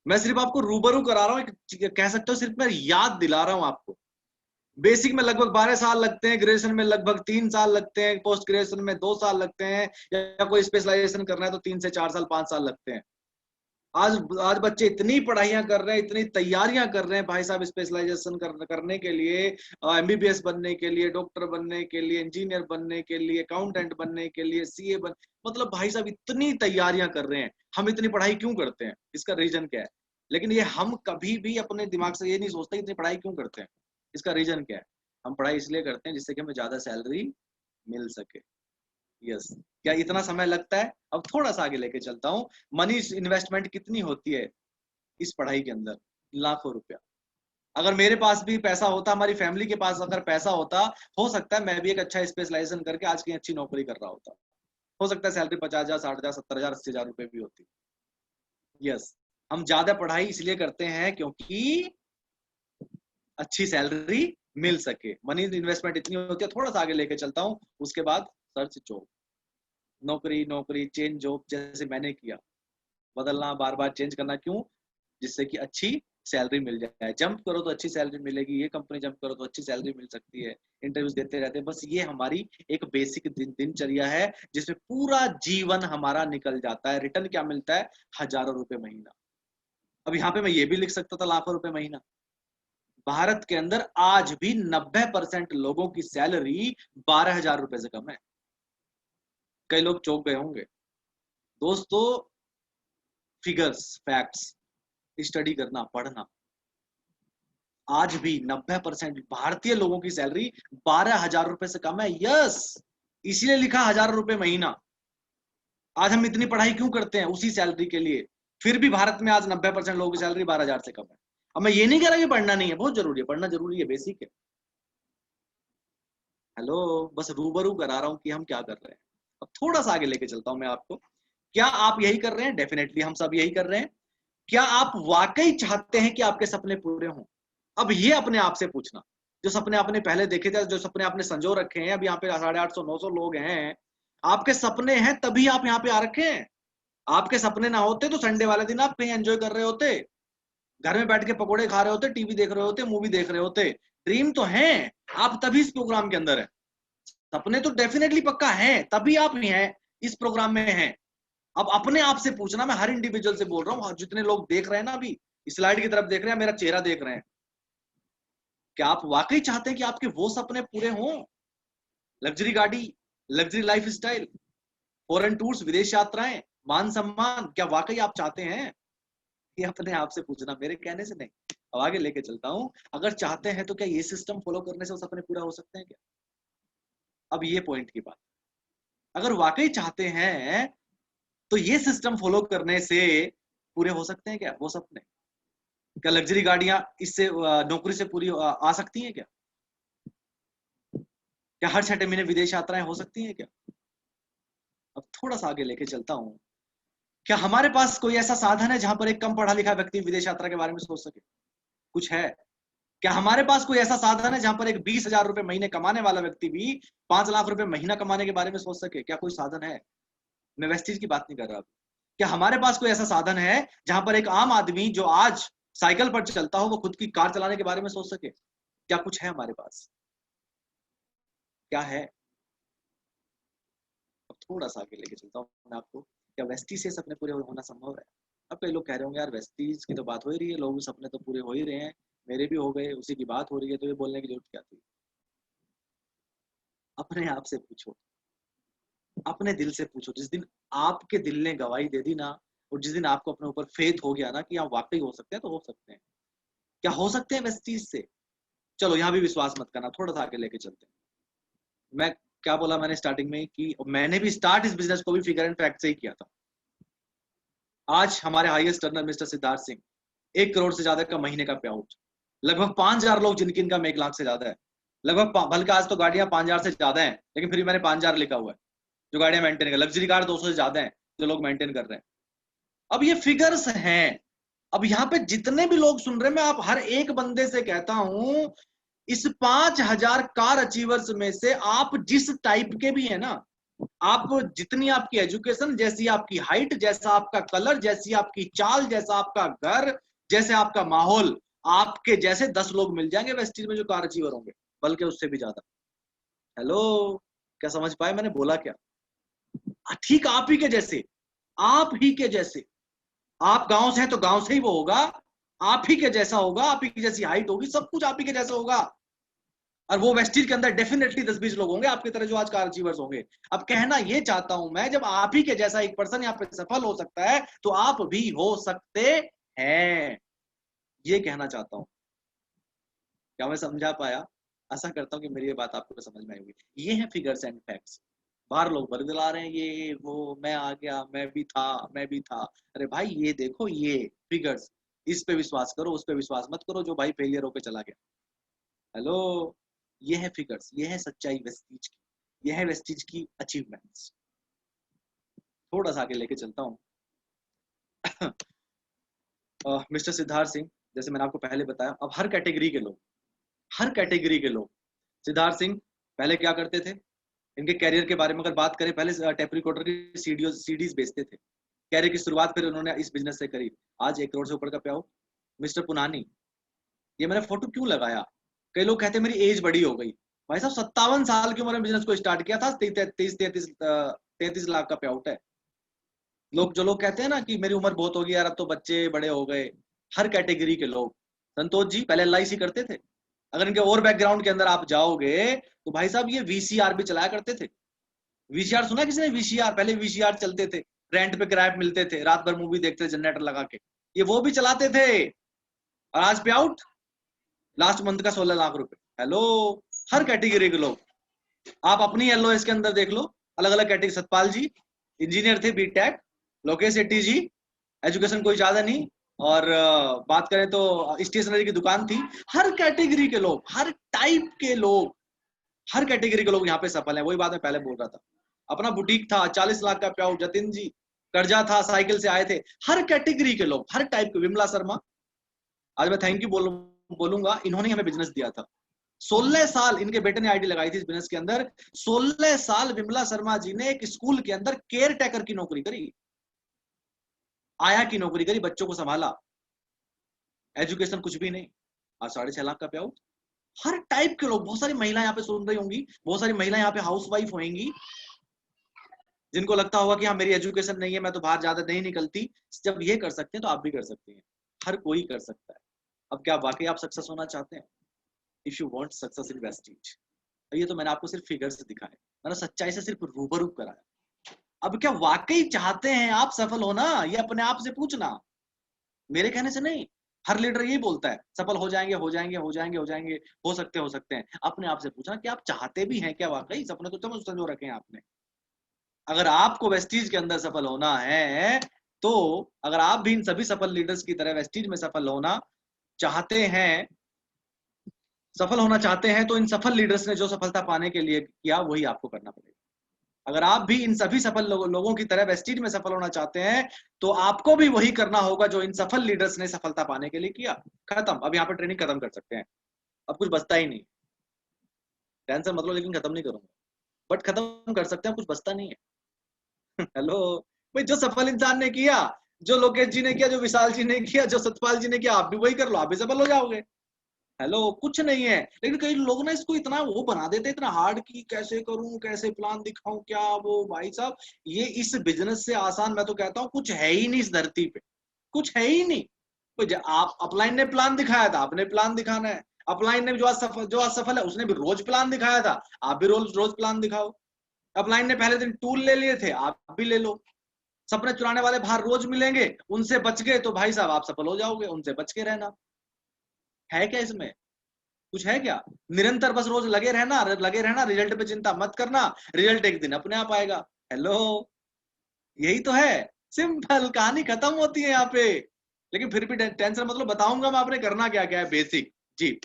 C: मैं सिर्फ आपको रूबरू करा रहा हूँ, कह सकते हो सिर्फ मैं याद दिला रहा हूँ आपको। बेसिक में लगभग 12 साल लगते हैं, ग्रेजुएशन में लगभग 3 साल लगते हैं, पोस्ट ग्रेजुएशन में 2 साल लगते हैं, या कोई स्पेशलाइजेशन करना है तो 3 से 4 साल 5 साल लगते हैं। आज बच्चे इतनी पढ़ाइयां कर रहे हैं, इतनी तैयारियां कर रहे हैं भाई साहब, स्पेशलाइजेशन करने के लिए, एमबीबीएस बनने के लिए, डॉक्टर बनने के लिए, इंजीनियर बनने के लिए, अकाउंटेंट बनने के लिए, सीए मतलब भाई साहब इतनी तैयारियां कर रहे हैं। हम इतनी पढ़ाई क्यों करते हैं? इसका रीजन क्या है? लेकिन ये हम कभी भी अपने दिमाग से ये नहीं सोचते इतनी पढ़ाई क्यों करते हैं। इसका रीजन क्या है? हम पढ़ाई इसलिए करते हैं जिससे कि हमें ज्यादा सैलरी मिल सके। यस, क्या इतना समय लगता है? अब थोड़ा सा आगे लेके चलता हूँ। मनी इन्वेस्टमेंट कितनी होती है इस पढ़ाई के अंदर? लाखों रुपया। अगर मेरे पास भी पैसा होता, हमारी फैमिली के पास अगर पैसा होता, हो सकता है मैं भी एक अच्छा स्पेशलाइजेशन करके आज की अच्छी नौकरी कर रहा होता। हो सकता है सैलरी 50,000, 60,000, 70,000, 80,000 रुपए भी होती। यस, हम ज्यादा पढ़ाई इसलिए करते हैं क्योंकि अच्छी सैलरी मिल सके। मनी इन्वेस्टमेंट इतनी होती है, थोड़ा सा आगे लेके चलता हूँ, उसके बाद सर्च जॉब, नौकरी नौकरी चेंज जॉब, जैसे मैंने किया, बदलना, बार बार चेंज करना, क्यों? जिससे कि अच्छी सैलरी मिल जाए। जंप करो तो अच्छी सैलरी मिलेगी, ये कंपनी जंप करो तो अच्छी सैलरी मिल सकती है, इंटरव्यूज देते रहते हैं। बस ये हमारी एक बेसिक दिनचर्या है जिसमें पूरा जीवन हमारा निकल जाता है। रिटर्न क्या मिलता है? हजारों रुपए महीना। अब यहाँ पे मैं ये भी लिख सकता था लाखों रुपए महीना। भारत के अंदर आज भी 90% लोगों की सैलरी 12,000 रुपए से कम है। कई लोग चौंक गए होंगे। दोस्तों, फिगर्स, फैक्ट्स, स्टडी करना, पढ़ना, आज भी 90% भारतीय लोगों की सैलरी 12,000 रुपए से कम है। यस, इसलिए लिखा 1,000 रुपए महीना। आज हम इतनी पढ़ाई क्यों करते हैं? उसी सैलरी के लिए। फिर भी भारत में आज 90% लोगों की सैलरी 12,000 से कम है। अब मैं ये नहीं कह रहा कि पढ़ना नहीं है, बहुत जरूरी है, पढ़ना जरूरी है, बेसिक है। हेलो, बस रूबरू करा रहा हूं कि हम क्या कर रहे हैं। अब थोड़ा सा आगे लेके चलता हूं मैं आपको। क्या आप यही कर रहे हैं? डेफिनेटली हम सब यही कर रहे हैं। क्या आप वाकई चाहते हैं कि आपके सपने पूरे हों? अब ये अपने आप से पूछना। जो सपने आपने पहले देखे थे, जो सपने आपने संजो रखे हैं, अब यहाँ पे 850-900 लोग हैं, आपके सपने हैं तभी आप यहाँ पे आ रखे हैं। आपके सपने ना होते तो संडे वाले दिन आप कहीं एंजॉय कर रहे होते, घर में बैठ के पकोड़े खा रहे होते, टीवी देख रहे होते, मूवी देख रहे होते। ड्रीम तो है, आप तभी इस प्रोग्राम के अंदर है। सपने तो डेफिनेटली पक्का है, तभी आप ही हैं, इस प्रोग्राम में हैं। अब अपने आप से पूछना, मैं हर इंडिविजुअल से बोल रहा हूँ, जितने लोग देख रहे हैं ना, अभी स्लाइड की तरफ देख रहे हैं, मेरा चेहरा देख रहे हैं, क्या आप वाकई चाहते हैं कि आपके वो सपने पूरे हों? लग्जरी गाड़ी, luxury life style, foreign tours, विदेश यात्राएं, मान सम्मान, क्या वाकई आप चाहते हैं? ये अपने आप से पूछना, मेरे कहने से नहीं। अब आगे लेके चलता हूं। अगर चाहते हैं तो क्या ये सिस्टम फॉलो करने से वो सपने पूरा हो सकते हैं क्या? अब ये पॉइंट की बात, अगर वाकई चाहते हैं तो ये सिस्टम फॉलो करने से पूरे हो सकते हैं क्या वो सपने? क्या लग्जरी गाड़ियां इससे नौकरी से पूरी आ सकती हैं क्या? क्या हर 6 महीने विदेश यात्राएं हो सकती हैं क्या? अब थोड़ा सा आगे लेके चलता हूं। क्या हमारे पास कोई ऐसा साधन है जहां पर एक कम पढ़ा लिखा व्यक्ति विदेश यात्रा के बारे में सोच सके? कुछ है? क्या हमारे पास कोई ऐसा साधन है जहां पर एक 20,000 रुपए महीने कमाने वाला व्यक्ति भी 5 लाख रुपए महीना कमाने के बारे में सोच सके? क्या कोई साधन है? मैं वेस्टीज की बात नहीं कर रहा। क्या हमारे पास कोई ऐसा साधन है जहां पर एक आम आदमी जो आज साइकिल पर चलता हो, वो खुद की कार चलाने के बारे में सोच सके? क्या कुछ है हमारे पास? क्या है? अब थोड़ा सा आगे लेके चलता हूँ मैं आपको। क्या वेस्टीज से सपने पूरे होना संभव है? अब कई लोग कह रहे होंगे, यार वेस्टीज की तो बात हो ही रही है, लोगों के सपने तो पूरे हो ही रहे हैं, मेरे भी हो गए, उसी की बात हो रही है, तो ये बोलने की जरूरत क्या थी? अपने आप से पूछो, अपने दिल से पूछो। जिस दिन आपके दिल ने गवाही दे दी ना, और जिस दिन आपको अपने ऊपर फेथ हो गया ना कि आप वाकई हो सकते हैं, तो हो सकते हैं। क्या हो सकते हैं वेस्टीज से? चलो यहाँ भी विश्वास मत करना, थोड़ा सा आगे लेके चलते हैं। मैं क्या बोला मैंने स्टार्टिंग में कि मैंने भी स्टार्ट इस बिजनेस को भी फिगर एंड फैक्ट से ही किया था। आज हमारे highest earner mister Siddharth Singh, 1 crore से ज्यादा का महीने का पे आउट, लगभग 5,000 लोग जिनकी इनकम 1 लाख से ज्यादा है, लगभग बल्कि आज तो गाड़ियां 5,000 से ज्यादा है, लेकिन फिर भी मैंने 5,000 लिखा हुआ है जो गाड़ियां मेंटेन कर। लग्जरी कार 200 से ज्यादा है जो लोग मेंटेन कर रहे हैं। अब ये फिगर्स हैं। अब यहाँ पे जितने भी लोग सुन रहे हैं, मैं आप हर एक बंदे से कहता हूं, इस 5,000 कार अचीवर्स में से आप जिस टाइप के भी है ना, आप जितनी आपकी एजुकेशन, जैसी आपकी हाइट, जैसा आपका कलर, जैसी आपकी चाल, जैसा आपका घर, जैसे आपका माहौल, आपके जैसे 10 लोग मिल जाएंगे वेस्टीज में जो कार अचीवर होंगे, बल्कि उससे भी ज्यादा। हेलो, क्या समझ पाए मैंने बोला क्या? ठीक आप ही के जैसे, आप ही के जैसे। आप गांव से हैं तो गांव से ही वो होगा, आप ही के जैसा होगा, आप ही की जैसी हाइट होगी, सब कुछ आप ही के जैसा होगा। और वो वेस्टीज के अंदर डेफिनेटली 10-20 लोग होंगे आपकी तरह जो आज कार अचीवर्स होंगे। अब कहना ये चाहता हूं मैं, जब आप ही के जैसा एक पर्सन यहाँ पे सफल हो सकता है, तो आप भी हो सकते हैं, ये कहना चाहता हूं। क्या मैं समझा पाया? आशा करता हूं कि मेरी ये बात आपको समझ में आएगी। ये है फिगर्स एंड फैक्ट्स। बाहर लोग बरगला रहे हैं, ये वो, मैं आ गया, मैं भी था, मैं भी था। अरे भाई, ये देखो, ये फिगर्स, इस पे विश्वास करो, उस पे विश्वास मत करो जो भाई फेलियर होकर चला गया। हेलो, ये है फिगर्स, ये है सच्चाई वेस्टीज की, ये है वेस्टीज की अचीवमेंट्स। थोड़ा सा आगे लेके चलता हूँ। मिस्टर सिद्धार्थ सिंह, जैसे मैंने आपको पहले बताया, अब हर कैटेगरी के लोग, सिद्धार्थ सिंह पहले क्या करते थे, इनके कैरियर के बारे में अगर बात करें, पहले टेप रिकॉर्डर की सीडीज बेचते थे। कैरियर की शुरुआत फिर उन्होंने इस बिजनेस से करी, आज 1 करोड़ से ऊपर का पे आउट। मिस्टर पुनानी, ये मैंने फोटो क्यों लगाया, कई लोग कहते हैं मेरी एज बड़ी हो गई। भाई साहब 57 साल की उम्र में बिजनेस को स्टार्ट किया था, 33 लाख का पे आउट है। जो लोग कहते हैं ना कि मेरी उम्र बहुत हो गई यार, अब तो बच्चे बड़े हो गए, हर कैटेगरी के लोग। संतोष जी पहले LIC करते थे, अगर इनके और बैकग्राउंड के अंदर आप जाओगे तो भाई साहब ये VCR भी चलाया करते थे। VCR सुना किसी ने? VCR, पहले VCR चलते थे, रेंट पे किराए मिलते थे, रात भर मूवी देखते थे जनरेटर लगा के, ये वो भी चलाते थे। और आज पे आउट लास्ट मंथ का 16 लाख रुपए। हेलो, हर कैटेगरी के लोग, आप अपनी LOS के अंदर देख लो, अलग अलग कैटेगरी। सतपाल जी इंजीनियर थे, BTech, लोकेश शेट्टी जी एजुकेशन कोई ज्यादा नहीं, और बात करें तो स्टेशनरी की दुकान थी। हर कैटेगरी के लोग, हर टाइप के लोग, हर कैटेगरी के लोग यहाँ पे सफल हैं। वही बात मैं पहले बोल रहा था, अपना बुटीक था, 40 लाख का पे आउट। जतिन जी कर्जा था, साइकिल से आए थे। हर कैटेगरी के लोग, हर टाइप के। विमला शर्मा, आज मैं थैंक यू बोलूंगा, इन्होंने हमें बिजनेस दिया था। 16 साल इनके बेटे ने आईडी लगाई थी इस बिजनेस के अंदर। 16 साल विमला शर्मा जी ने एक स्कूल के अंदर केयर टेकर की नौकरी करी, आया की नौकरी करी, बच्चों को संभाला, एजुकेशन कुछ भी नहीं, आज 6.5 लाख का पे आउट। हर टाइप के लोग, बहुत सारी महिलाएं यहाँ पे सुन रही होंगी, बहुत सारी महिलाएं यहाँ पे हाउसवाइफ होंगी, जिनको लगता होगा कि हाँ मेरी एजुकेशन नहीं है, मैं तो बाहर ज्यादा नहीं निकलती। जब ये कर सकते हैं तो आप भी कर सकते हैं, हर कोई कर सकता है। अब क्या वाकई आप सक्सेस होना चाहते हैं? If you want success in Vestige, ये तो मैंने आपको सिर्फ फिगर्स दिखाए, मैंने सच्चाई से सिर्फ रूबरू कराया। अब क्या वाकई चाहते हैं आप सफल होना? ये अपने आप से पूछना, मेरे कहने से नहीं। हर लीडर यही बोलता है सफल हो जाएंगे, हो जाएंगे, हो जाएंगे, हो जाएंगे, हो सकते हैं। अपने आप से पूछना कि आप चाहते भी हैं क्या वाकई? सपने तो तब संजो रखे हैं आपने। अगर आपको वेस्टीज के अंदर सफल होना है, तो अगर आप भी इन सभी सफल लीडर्स की तरह वेस्टीज में सफल होना चाहते हैं, तो इन सफल लीडर्स ने जो सफलता पाने के लिए किया वही आपको करना पड़ेगा। अगर आप भी इन सभी सफल लोगों की तरह वेस्टीज में सफल होना चाहते हैं, तो आपको भी वही करना होगा जो इन सफल लीडर्स ने सफलता पाने के लिए किया। खत्म। अब यहाँ पर ट्रेनिंग खत्म कर सकते हैं, अब कुछ बचता ही नहीं। टेंशन मतलब, लेकिन खत्म नहीं करूंगा, बट खत्म कर सकते हैं, कुछ बचता नहीं है। हेलो भाई, जो सफल इंसान ने किया, जो लोकेश जी ने किया, जो विशाल जी ने किया, जो सतपाल जी ने किया, आप भी वही कर लो, आप भी सफल हो जाओगे। हेलो, कुछ नहीं है। लेकिन कई लोग ना इसको इतना वो बना देते, इतना हार्ड की कैसे करूं, कैसे प्लान दिखाऊं, क्या वो। भाई साहब, ये इस बिजनेस से आसान मैं तो कहता हूं कुछ है ही नहीं इस धरती पे, कुछ है ही नहीं। तो आप अपलाइन ने प्लान दिखाया था, आपने प्लान दिखाना है। अपलाइन ने जो आज सफल है, उसने भी रोज प्लान दिखाया था, आप भी रोज प्लान दिखाओ। अपलाइन ने पहले दिन टूल ले लिए थे, आप भी ले लो। सपने चुराने वाले बाहर रोज मिलेंगे, उनसे बच गए तो भाई साहब आप सफल हो जाओगे, उनसे बच के रहना। है क्या इसमें? कुछ है क्या? निरंतर बस रोज लगे रहना, रिजल्ट पे चिंता मत करना, रिजल्ट एक दिन अपने आप आएगा। हेलो, यही तो है, सिंपल, कहानी खत्म होती है यहाँ पे। लेकिन फिर भी टेंशन मतलब, बताऊंगा मैं आपने करना क्या क्या है, बेसिक जी।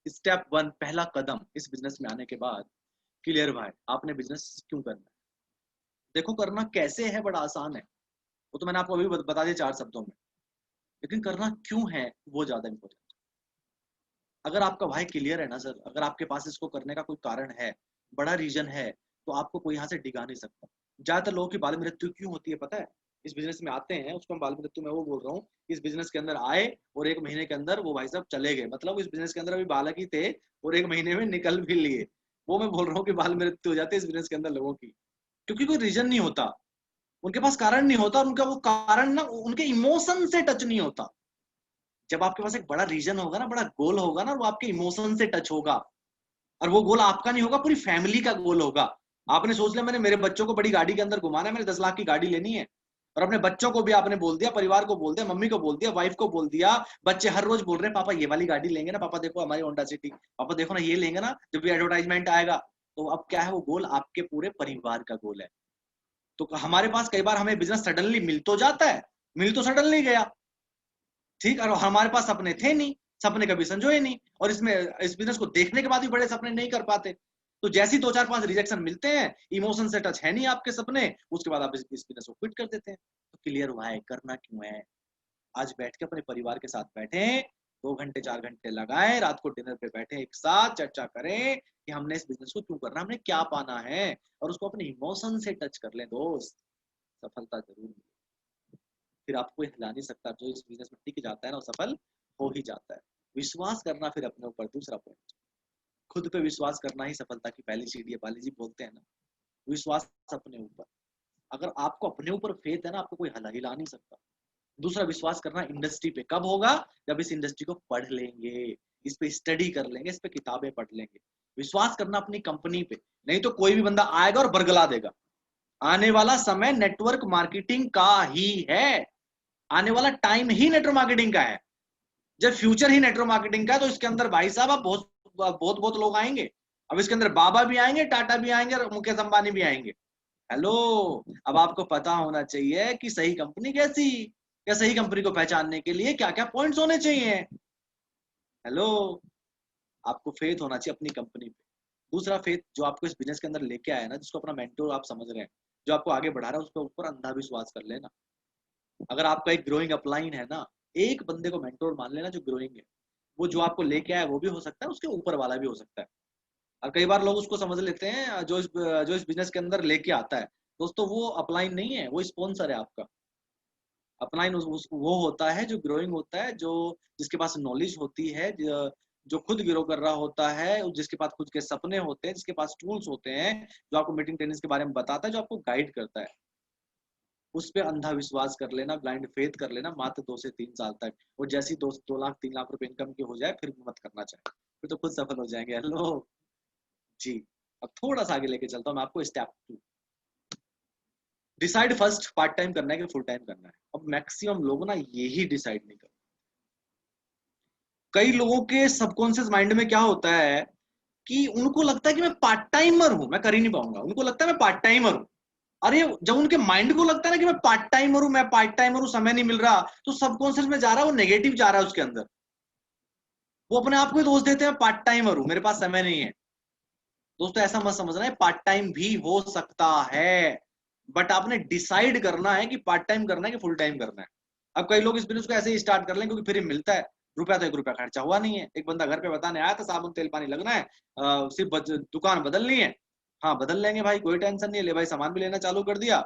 C: स्टेप वन, पहला कदम इस बिजनेस में आने के बाद, क्लियर भाई आपने बिजनेस क्यों करना है? देखो, करना कैसे है बड़ा आसान है, वो तो मैंने आपको अभी बता दिया 4 शब्दों में। लेकिन करना क्यों है वो ज्यादा इंपॉर्टेंट। अगर आपका भाई क्लियर है ना सर, अगर आपके पास इसको करने का कोई कारण है, बड़ा रीजन है, तो आपको कोई यहाँ से डिगा नहीं सकता। ज्यादातर लोगों की बाल मृत्यु क्यों होती है पता है? इस बिजनेस में आते हैं, उसको हम बाल मृत्यु में वो बोल रहा हूँ, इस बिजनेस के अंदर आए और 1 महीने के अंदर वो भाई साहब चले गए, मतलब इस बिजनेस के अंदर अभी बालक ही थे और 1 महीने में निकल भी लिए, वो मैं बोल रहा हूँ कि बाल मृत्यु हो जाती है इस बिजनेस के अंदर लोगों की, क्योंकि कोई रीजन नहीं होता, उनके पास कारण नहीं होता, उनका वो कारण ना उनके इमोशन से टच नहीं होता। जब आपके पास एक बड़ा रीजन होगा ना, बड़ा गोल होगा ना, वो आपके इमोशन से टच होगा, और वो गोल आपका नहीं होगा, पूरी फैमिली का गोल होगा। आपने सोच लिया मैंने मेरे बच्चों को बड़ी गाड़ी के अंदर घुमाना है, मैंने 10 लाख की गाड़ी लेनी है, और अपने बच्चों को भी आपने बोल दिया, परिवार को बोल दिया, मम्मी को बोल दिया, वाइफ को बोल दिया। बच्चे हर रोज बोल रहे हैं पापा ये वाली गाड़ी लेंगे ना, पापा देखो हमारी होंडा सिटी, पापा देखो ना ये लेंगे ना, जब भी एडवर्टाइजमेंट आएगा। तो अब क्या है, वो गोल आपके पूरे परिवार का गोल है। तो हमारे पास कई बार हमें बिजनेस सडनली मिल तो जाता है, मिल तो सडनली गया, ठीक, और हमारे पास सपने थे नहीं, सपने कभी संजोए नहीं, और इस बिजनेस को देखने के बाद भी बड़े सपने नहीं कर पाते। तो जैसे ही 2-4-5 रिजेक्शन मिलते हैं, इमोशन से टच है नहीं आपके सपने, उसके बाद आप इस बिजनेस को क्विट कर देते हैं। तो क्लियर हुआ है करना क्यों है। आज बैठ के अपने परिवार के साथ बैठें, 2 घंटे 4 घंटे लगाएं, रात को डिनर पे बैठे एक साथ चर्चा करें कि हमने इस बिजनेस को क्यों करना, हमने क्या पाना है, और उसको अपने इमोशन से टच कर लें दोस्त, सफलता जरूर मिलेगी। फिर आपको कोई हिला नहीं सकता। जो इस बिजनेस में टिक जाता है ना, वो सफल हो ही जाता है। विश्वास करना फिर अपने ऊपर, दूसरा पॉइंट, खुद पे विश्वास करना ही सफलता की पहली सीढ़ी है। बाली जी बोलते हैं ना, विश्वास अपने ऊपर। अगर आपको अपने ऊपर फेथ है ना, आपको कोई हिला नहीं सकता। दूसरा विश्वास करना इंडस्ट्री पे कब होगा, जब इस इंडस्ट्री को पढ़ लेंगे, इस पे स्टडी कर लेंगे, इस पे किताबें पढ़ लेंगे। विश्वास करना अपनी कंपनी पे, नहीं तो कोई भी बंदा आएगा और बरगला देगा। आने वाला समय नेटवर्क मार्केटिंग का ही है, आने वाला टाइम ही नेटवर्क मार्केटिंग का है। जब फ्यूचर ही नेटवर्क मार्केटिंग का है, तो इसके अंदर भाई साहब अब बहुत लोग आएंगे। अब इसके अंदर बाबा भी आएंगे, टाटा भी आएंगे और मुकेश अंबानी भी आएंगे। हेलो, अब आपको पता होना चाहिए कि सही कंपनी कैसी, या सही कंपनी को पहचानने के लिए क्या क्या पॉइंट्स होने चाहिए। हेलो, आपको फेथ होना चाहिए अपनी कंपनी पे। दूसरा फेथ जो आपको इस बिजनेस के अंदर लेके आया ना, जिसको अपना मेंटोर आप समझ रहे हैं, जो आपको आगे बढ़ा रहा है, उसके ऊपर अंधा विश्वास कर लेना। अगर आपका एक ग्रोइंग अपलाइन है ना, एक बंदे को मेंटोर मान लेना जो ग्रोइंग है, वो जो आपको लेके आया वो भी हो सकता है, उसके ऊपर वाला भी हो सकता है। और कई बार लोग उसको समझ लेते हैं, जो इस बिजनेस के अंदर लेके आता है, दोस्तों वो अपलाइन नहीं है, वो स्पॉन्सर है आपका। अपलाइन वो होता है जो ग्रोइंग होता है, जो जिसके पास नॉलेज होती है, जो खुद ग्रो कर रहा होता है, जिसके पास खुद के सपने होते हैं, जिसके पास टूल्स होते हैं, जो आपको मीटिंग टेनिस के बारे में बताता है, जो आपको गाइड करता है। उस पे अंधा विश्वास कर लेना, ब्लाइंड फेथ कर लेना मात्र 2 से 3 साल तक। और जैसी 2 लाख 3 लाख रुपए इनकम की हो जाए, फिर मत करना चाहिए, फिर तो खुद सफल हो जाएंगे। हेलो जी, अब थोड़ा सा आगे लेके चलता हूँ मैं आपको। Step 2, decide first part time करना है कि फुल टाइम करना है। अब मैक्सिमम लोग ना यही डिसाइड नहीं करते। कई लोगों के सबकॉन्शियस माइंड में क्या होता है कि उनको लगता है कि मैं पार्ट टाइमर हूं, मैं कर ही नहीं पाऊंगा। उनको लगता है मैं पार्ट टाइमर हूं। अरे जब उनके माइंड को लगता है ना कि मैं पार्ट टाइमर हूं, मैं पार्ट टाइमर हूं, समय नहीं मिल रहा, तो सबकॉन्शियस में जा रहा है, वो नेगेटिव जा रहा है उसके अंदर। वो अपने आप को ही दोष देते हैं, पार्ट टाइमर हूं, मेरे पास समय नहीं है। दोस्तों ऐसा मत समझना है, पार्ट टाइम भी हो सकता है, बट आपने डिसाइड करना है कि पार्ट टाइम करना है कि फुल टाइम करना है। अब कई लोग इस बिजनेस को ऐसे ही स्टार्ट कर लें क्योंकि फ्री मिलता है, रुपया तो 1 रुपया खर्चा हुआ नहीं है। एक बंदा घर पे बताने आया था, साबुन तेल पानी लगना है, सिर्फ दुकान बदलनी है। हाँ बदल लेंगे भाई, कोई टेंशन नहीं है। ले भाई सामान भी लेना चालू कर दिया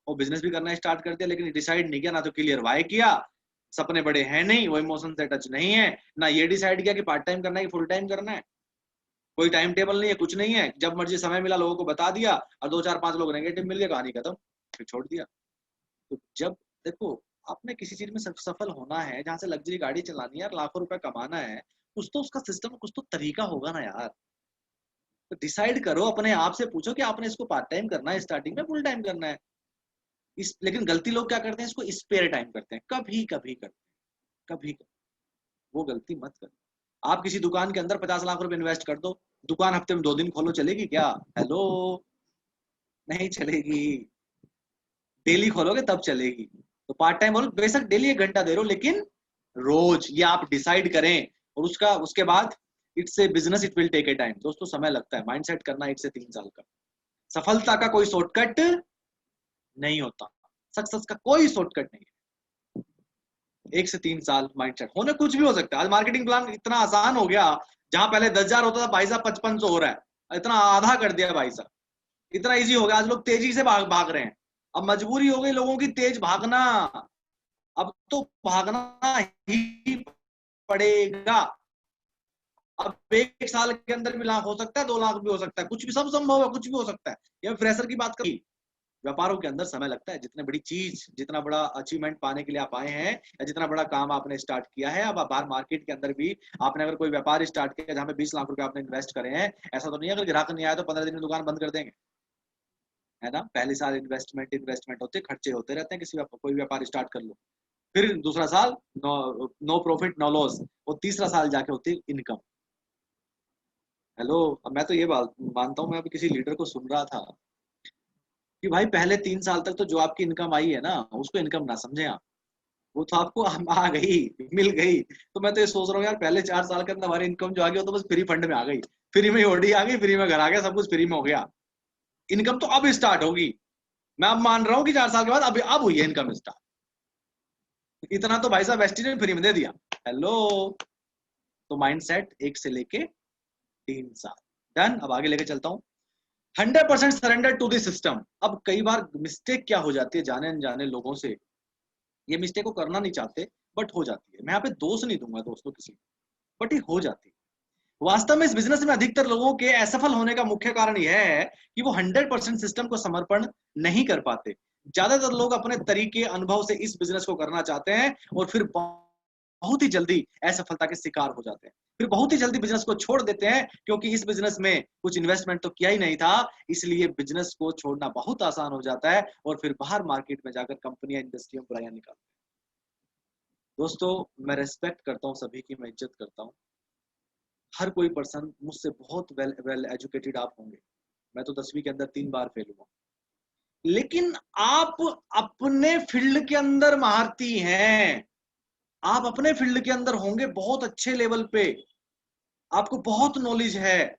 C: और बिजनेस भी करना स्टार्ट कर दिया, लेकिन डिसाइड नहीं किया, ना तो क्लियर वाई किया, सपने बड़े हैं नहीं, वो इमोशन से टच नहीं है, ना ये डिसाइड किया कि पार्ट टाइम करना है कि फुल टाइम करना है। कोई टाइम टेबल नहीं है, कुछ नहीं है, जब मर्जी समय मिला लोगों को बता दिया, और 2 4 5 लोग नेगेटिव मिल गए, कहानी खत्म, फिर छोड़ दिया। तो जब देखो आपने किसी चीज में सफल होना है, जहां से लग्जरी गाड़ी चलानी है, लाखों रुपए कमाना है, कुछ तो उसका सिस्टम, कुछ तो तरीका होगा ना यार। तो डिसाइड करो, अपने आप से पूछो कि आपने इसको पार्ट टाइम करना है, स्टार्टिंग में फुल टाइम करना है। लेकिन गलती लोग क्या करते हैं, इसको स्पेयर टाइम करते हैं, कभी कभी करते हैं, कभी कभी। वो गलती मत करो। आप किसी दुकान के अंदर 50 लाख रुपए इन्वेस्ट कर दो, दुकान हफ्ते में 2 दिन खोलो, चलेगी क्या? हेलो, नहीं चलेगी। डेली खोलोगे तब चलेगी। तो पार्ट टाइम बोलो, बेशक डेली 1 घंटा दे रहे हो, लेकिन रोज ये आप डिसाइड करें। और उसके बाद it's a business, it will take a time. दोस्तों समय लगता है, माइंड सेट करना 1 से 3 साल का। सफलता का कोई शॉर्टकट नहीं होता, सक्सेस का कोई शॉर्टकट नहीं है। 1 से 3 साल माइंड सेट होने, कुछ भी हो सकता है। आज मार्केटिंग प्लान इतना आसान हो गया, जहां पहले 10,000 होता था, भाई साहब 5500 हो रहा है, इतना आधा कर दिया भाई साहब, इतना इजी हो गया। आज लोग तेजी से भाग रहे हैं। अब मजबूरी हो गई लोगों की तेज भागना, अब तो भागना ही पड़ेगा। अब 1 साल के अंदर भी लाख हो सकता है, 2 लाख भी हो सकता है, कुछ भी, सब संभव है, कुछ भी हो सकता है। ये फ्रेशर की बात करी, व्यापारों के अंदर समय लगता है। जितने बड़ी चीज, जितना बड़ा अचीवमेंट पाने के लिए आप आए हैं, या जितना बड़ा काम आपने स्टार्ट किया है, अब बाहर मार्केट के अंदर भी आपने अगर कोई व्यापार स्टार्ट किया जहां पे 20 लाख रुपए आपने इन्वेस्ट करे हैं, ऐसा तो नहीं है अगर ग्राहक नहीं आया तो 15 दिन में दुकान बंद कर देंगे, है ना। पहले साल इन्वेस्टमेंट होते, खर्चे होते रहते हैं, कोई व्यापार स्टार्ट कर लो, फिर दूसरा साल नो प्रॉफिट नो लॉस, और तीसरा साल जाके होती इनकम। हेलो, अब मैं तो ये मानता हूँ, मैं अभी किसी लीडर को सुन रहा था कि भाई पहले 3 साल तक तो जो आपकी इनकम आई है ना, उसको इनकम ना समझे आप। वो तो आपको आ गई, मिल गई। तो मैं तो ये सोच रहा हूँ यार, पहले 4 साल के अंदर हमारी इनकम जो आ गई वो तो बस फ्री फंड में आ गई, फ्री में ओडी आ गई, फ्री में घर आ गया, सब कुछ फ्री में हो गया। इनकम तो अब स्टार्ट होगी। मैं अब मान रहा हूँ कि 4 साल के बाद अब हुई है इनकम स्टार्ट। इतना तो भाई साहब वेस्टी ने फ्री में दे दिया। हेलो, तो माइंडसेट 1 से लेके 3 साल डन। अब आगे लेके चलता हूँ। 100% सरेंडर टू द सिस्टम। अब कई बार मिस्टेक क्या हो जाती है जाने अनजाने लोगों से, ये मिस्टेक को करना नहीं चाहते बट हो जाती है। मैं यहाँ पे दोष नहीं दूंगा दोस्तों किसी, बट ये हो जाती है। वास्तव में इस बिजनेस में अधिकतर लोगों के असफल होने का मुख्य कारण यह है कि वो 100% सिस्टम को समर्पण नहीं कर पाते। ज्यादातर लोग अपने तरीके अनुभव से इस बिजनेस को करना चाहते हैं और फिर बहुत ही जल्दी असफलता के शिकार हो जाते हैं। फिर बहुत ही जल्दी बिजनेस को छोड़ देते हैं, क्योंकि इस बिजनेस में कुछ इन्वेस्टमेंट तो किया ही नहीं था, इसलिए बिजनेस को छोड़ना बहुत आसान हो जाता है और फिर बाहर मार्केट में जाकर कंपनियां इंडस्ट्री में बुराइयां निकालते हैं। दोस्तों, मैं रेस्पेक्ट करता हूँ सभी की, मैं इज्जत करता हूँ। हर कोई पर्सन मुझसे बहुत वेल एजुकेटेड आप होंगे। मैं तो 10वीं के अंदर 3 बार फेल हुआ, लेकिन आप अपने फील्ड के अंदर महारती हैं। आप अपने फील्ड के अंदर होंगे बहुत अच्छे लेवल पे, आपको बहुत नॉलेज है,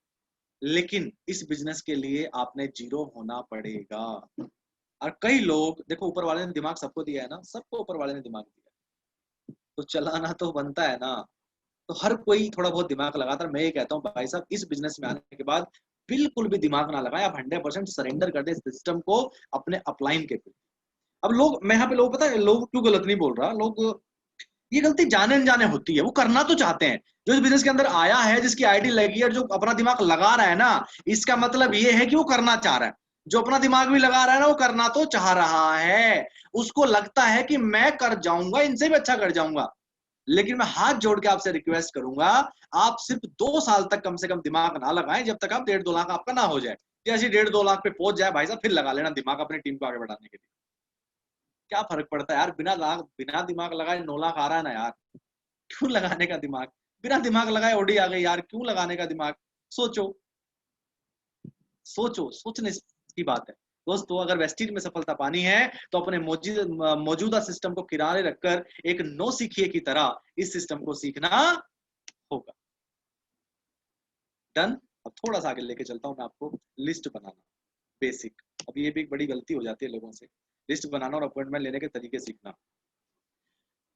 C: लेकिन इस बिजनेस के लिए आपने जीरो होना पड़ेगा। और कई लोग देखो, ऊपर वाले ने दिमाग सबको दिया है ना, सबको ऊपर वाले ने दिमाग दिया, तो चलाना तो बनता है ना। तो हर कोई थोड़ा बहुत दिमाग लगाता है। मैं ये कहता हूँ भाई साहब, इस बिजनेस में आने के बाद बिल्कुल भी दिमाग ना लगाएं, आप 100% सरेंडर कर दे सिस्टम को अपने अपलाइन के प्रति। अब लोग, मैं यहाँ पे लोग, पता है लोग क्यों गलत नहीं बोल रहा, लोग ये गलती जाने अनजाने होती है। वो करना तो चाहते हैं, जो इस बिजनेस के अंदर आया है, जिसकी आईडी लगी है, जो अपना दिमाग लगा रहा है ना, इसका मतलब ये है कि वो करना चाह रहा है। जो अपना दिमाग भी लगा रहा है ना, वो करना तो चाह रहा है। उसको लगता है कि मैं कर जाऊंगा, इनसे भी अच्छा कर जाऊंगा। लेकिन मैं हाथ जोड़ के आपसे रिक्वेस्ट करूंगा, आप सिर्फ 2 साल तक कम से कम दिमाग ना लगाएं, जब तक आप 1.5-2 लाख आपका ना हो जाए। जैसे 1.5-2 लाख पे पहुंच जाए भाई साहब, फिर लगा लेना दिमाग अपनी टीम को आगे बढ़ाने के लिए। क्या फर्क पड़ता है यार, बिना दिमाग लगाए 9 लाख आ रहा है ना यार, क्यों लगाने का दिमाग। बिना दिमाग लगाए ओडी आ गई यार, क्यों लगाने का दिमाग। सोचो सोचो, सोचने की बात है। दोस्तों, अगर वेस्टीज में सफलता पानी है तो अपने मौजूदा सिस्टम को किनारे रखकर एक नो सीखिए की तरह इस सिस्टम को सीखना होगा। डन। अब थोड़ा सा आगे लेके चलता हूं मैं आपको। लिस्ट बनाना बेसिक। अब ये भी एक बड़ी गलती हो जाती है लोगों से, लिस्ट बनाना और अपॉइंटमेंट लेने के तरीके सीखना।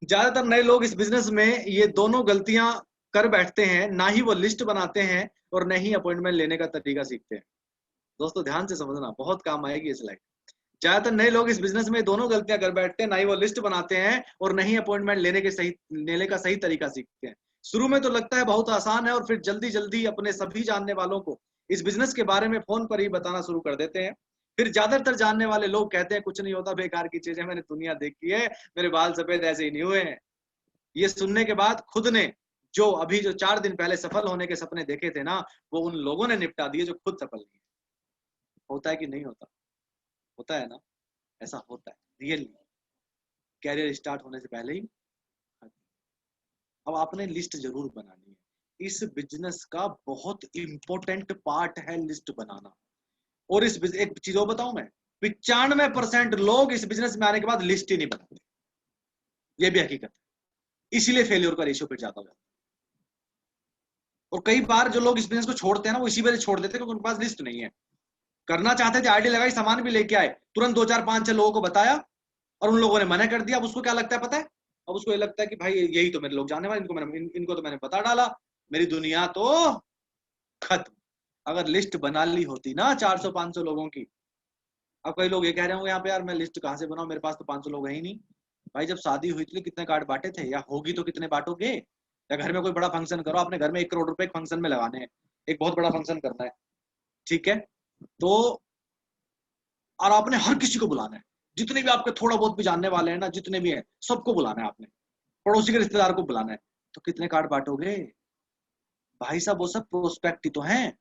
C: ज्यादातर नए लोग इस बिजनेस में ये दोनों गलतियां कर बैठते हैं, ना ही वो लिस्ट बनाते हैं और न ही अपॉइंटमेंट लेने का तरीका सीखते हैं। दोस्तों ध्यान से समझना, बहुत काम आएगी इस लाइफ। ज्यादातर नए लोग इस बिजनेस में दोनों गलतियां कर बैठते हैं, ना ही वो लिस्ट बनाते हैं और न ही अपॉइंटमेंट लेने का सही तरीका सीखते हैं। शुरू में तो लगता है बहुत आसान है और फिर जल्दी जल्दी अपने सभी जानने वालों को इस बिजनेस के बारे में फोन पर ही बताना शुरू कर देते हैं। फिर ज्यादातर जानने वाले लोग कहते हैं कुछ नहीं होता, बेकार की चीज है, मैंने दुनिया देखी है, मेरे बाल सफेद ऐसे ही नहीं हुए हैं। ये सुनने के बाद खुद ने जो 4 दिन पहले सफल होने के सपने देखे थे ना, वो उन लोगों ने निपटा दिए जो खुद सफल नहीं है। होता है कि नहीं होता? होता है ना, ऐसा होता है रियली, कैरियर स्टार्ट होने से पहले ही। अब आपने लिस्ट जरूर बनानी है। इस बिजनेस का बहुत इंपॉर्टेंट पार्ट है लिस्ट बनाना। और एक चीज और बताऊं मैं, 95% लोग इस बिजनेस में आने के बाद लिस्ट ही नहीं बनाते। ये भी हकीकत है, इसीलिए फेलियर का रेशियो फिर ज्यादा हो जाता है। और कई बार जो लोग इस बिजनेस को छोड़ते हैं ना, वो इसी वजह छोड़ देते हैं क्योंकि उनके पास लिस्ट नहीं है। करना चाहते थे, आईडी लगाई, सामान भी लेके आए, तुरंत 2 4 5 6 लोगों को बताया और उन लोगों ने मना कर दिया। अब उसको क्या लगता है पता है? अब उसको ये लगता है कि भाई यही तो मेरे लोग जानने वाले, इनको तो मैंने बता डाला, मेरी दुनिया तो खत्म। अगर लिस्ट बना ली होती ना 400-500 लोगों की। अब कई लोग ये कह रहे होंगे यहाँ पे, यार मैं लिस्ट कहाँ से बनाऊं, मेरे पास तो 500 लोग है ही नहीं। भाई जब शादी हुई थी कितने कार्ड बांटे थे, या होगी तो कितने बांटोगे? या घर में कोई बड़ा फंक्शन करो, आपने घर में 1 करोड़ रुपए फंक्शन में लगाने हैं, एक बहुत बड़ा फंक्शन करना है, ठीक है, तो और आपने हर किसी को बुलाना है, जितने भी आपके थोड़ा बहुत भी जानने वाले हैं ना, जितने भी हैं सबको बुलाना है आपने, पड़ोसी के रिश्तेदार को बुलाना है, तो कितने कार्ड बांटोगे? भाई साहब वो सब प्रोस्पेक्ट ही तो हैं।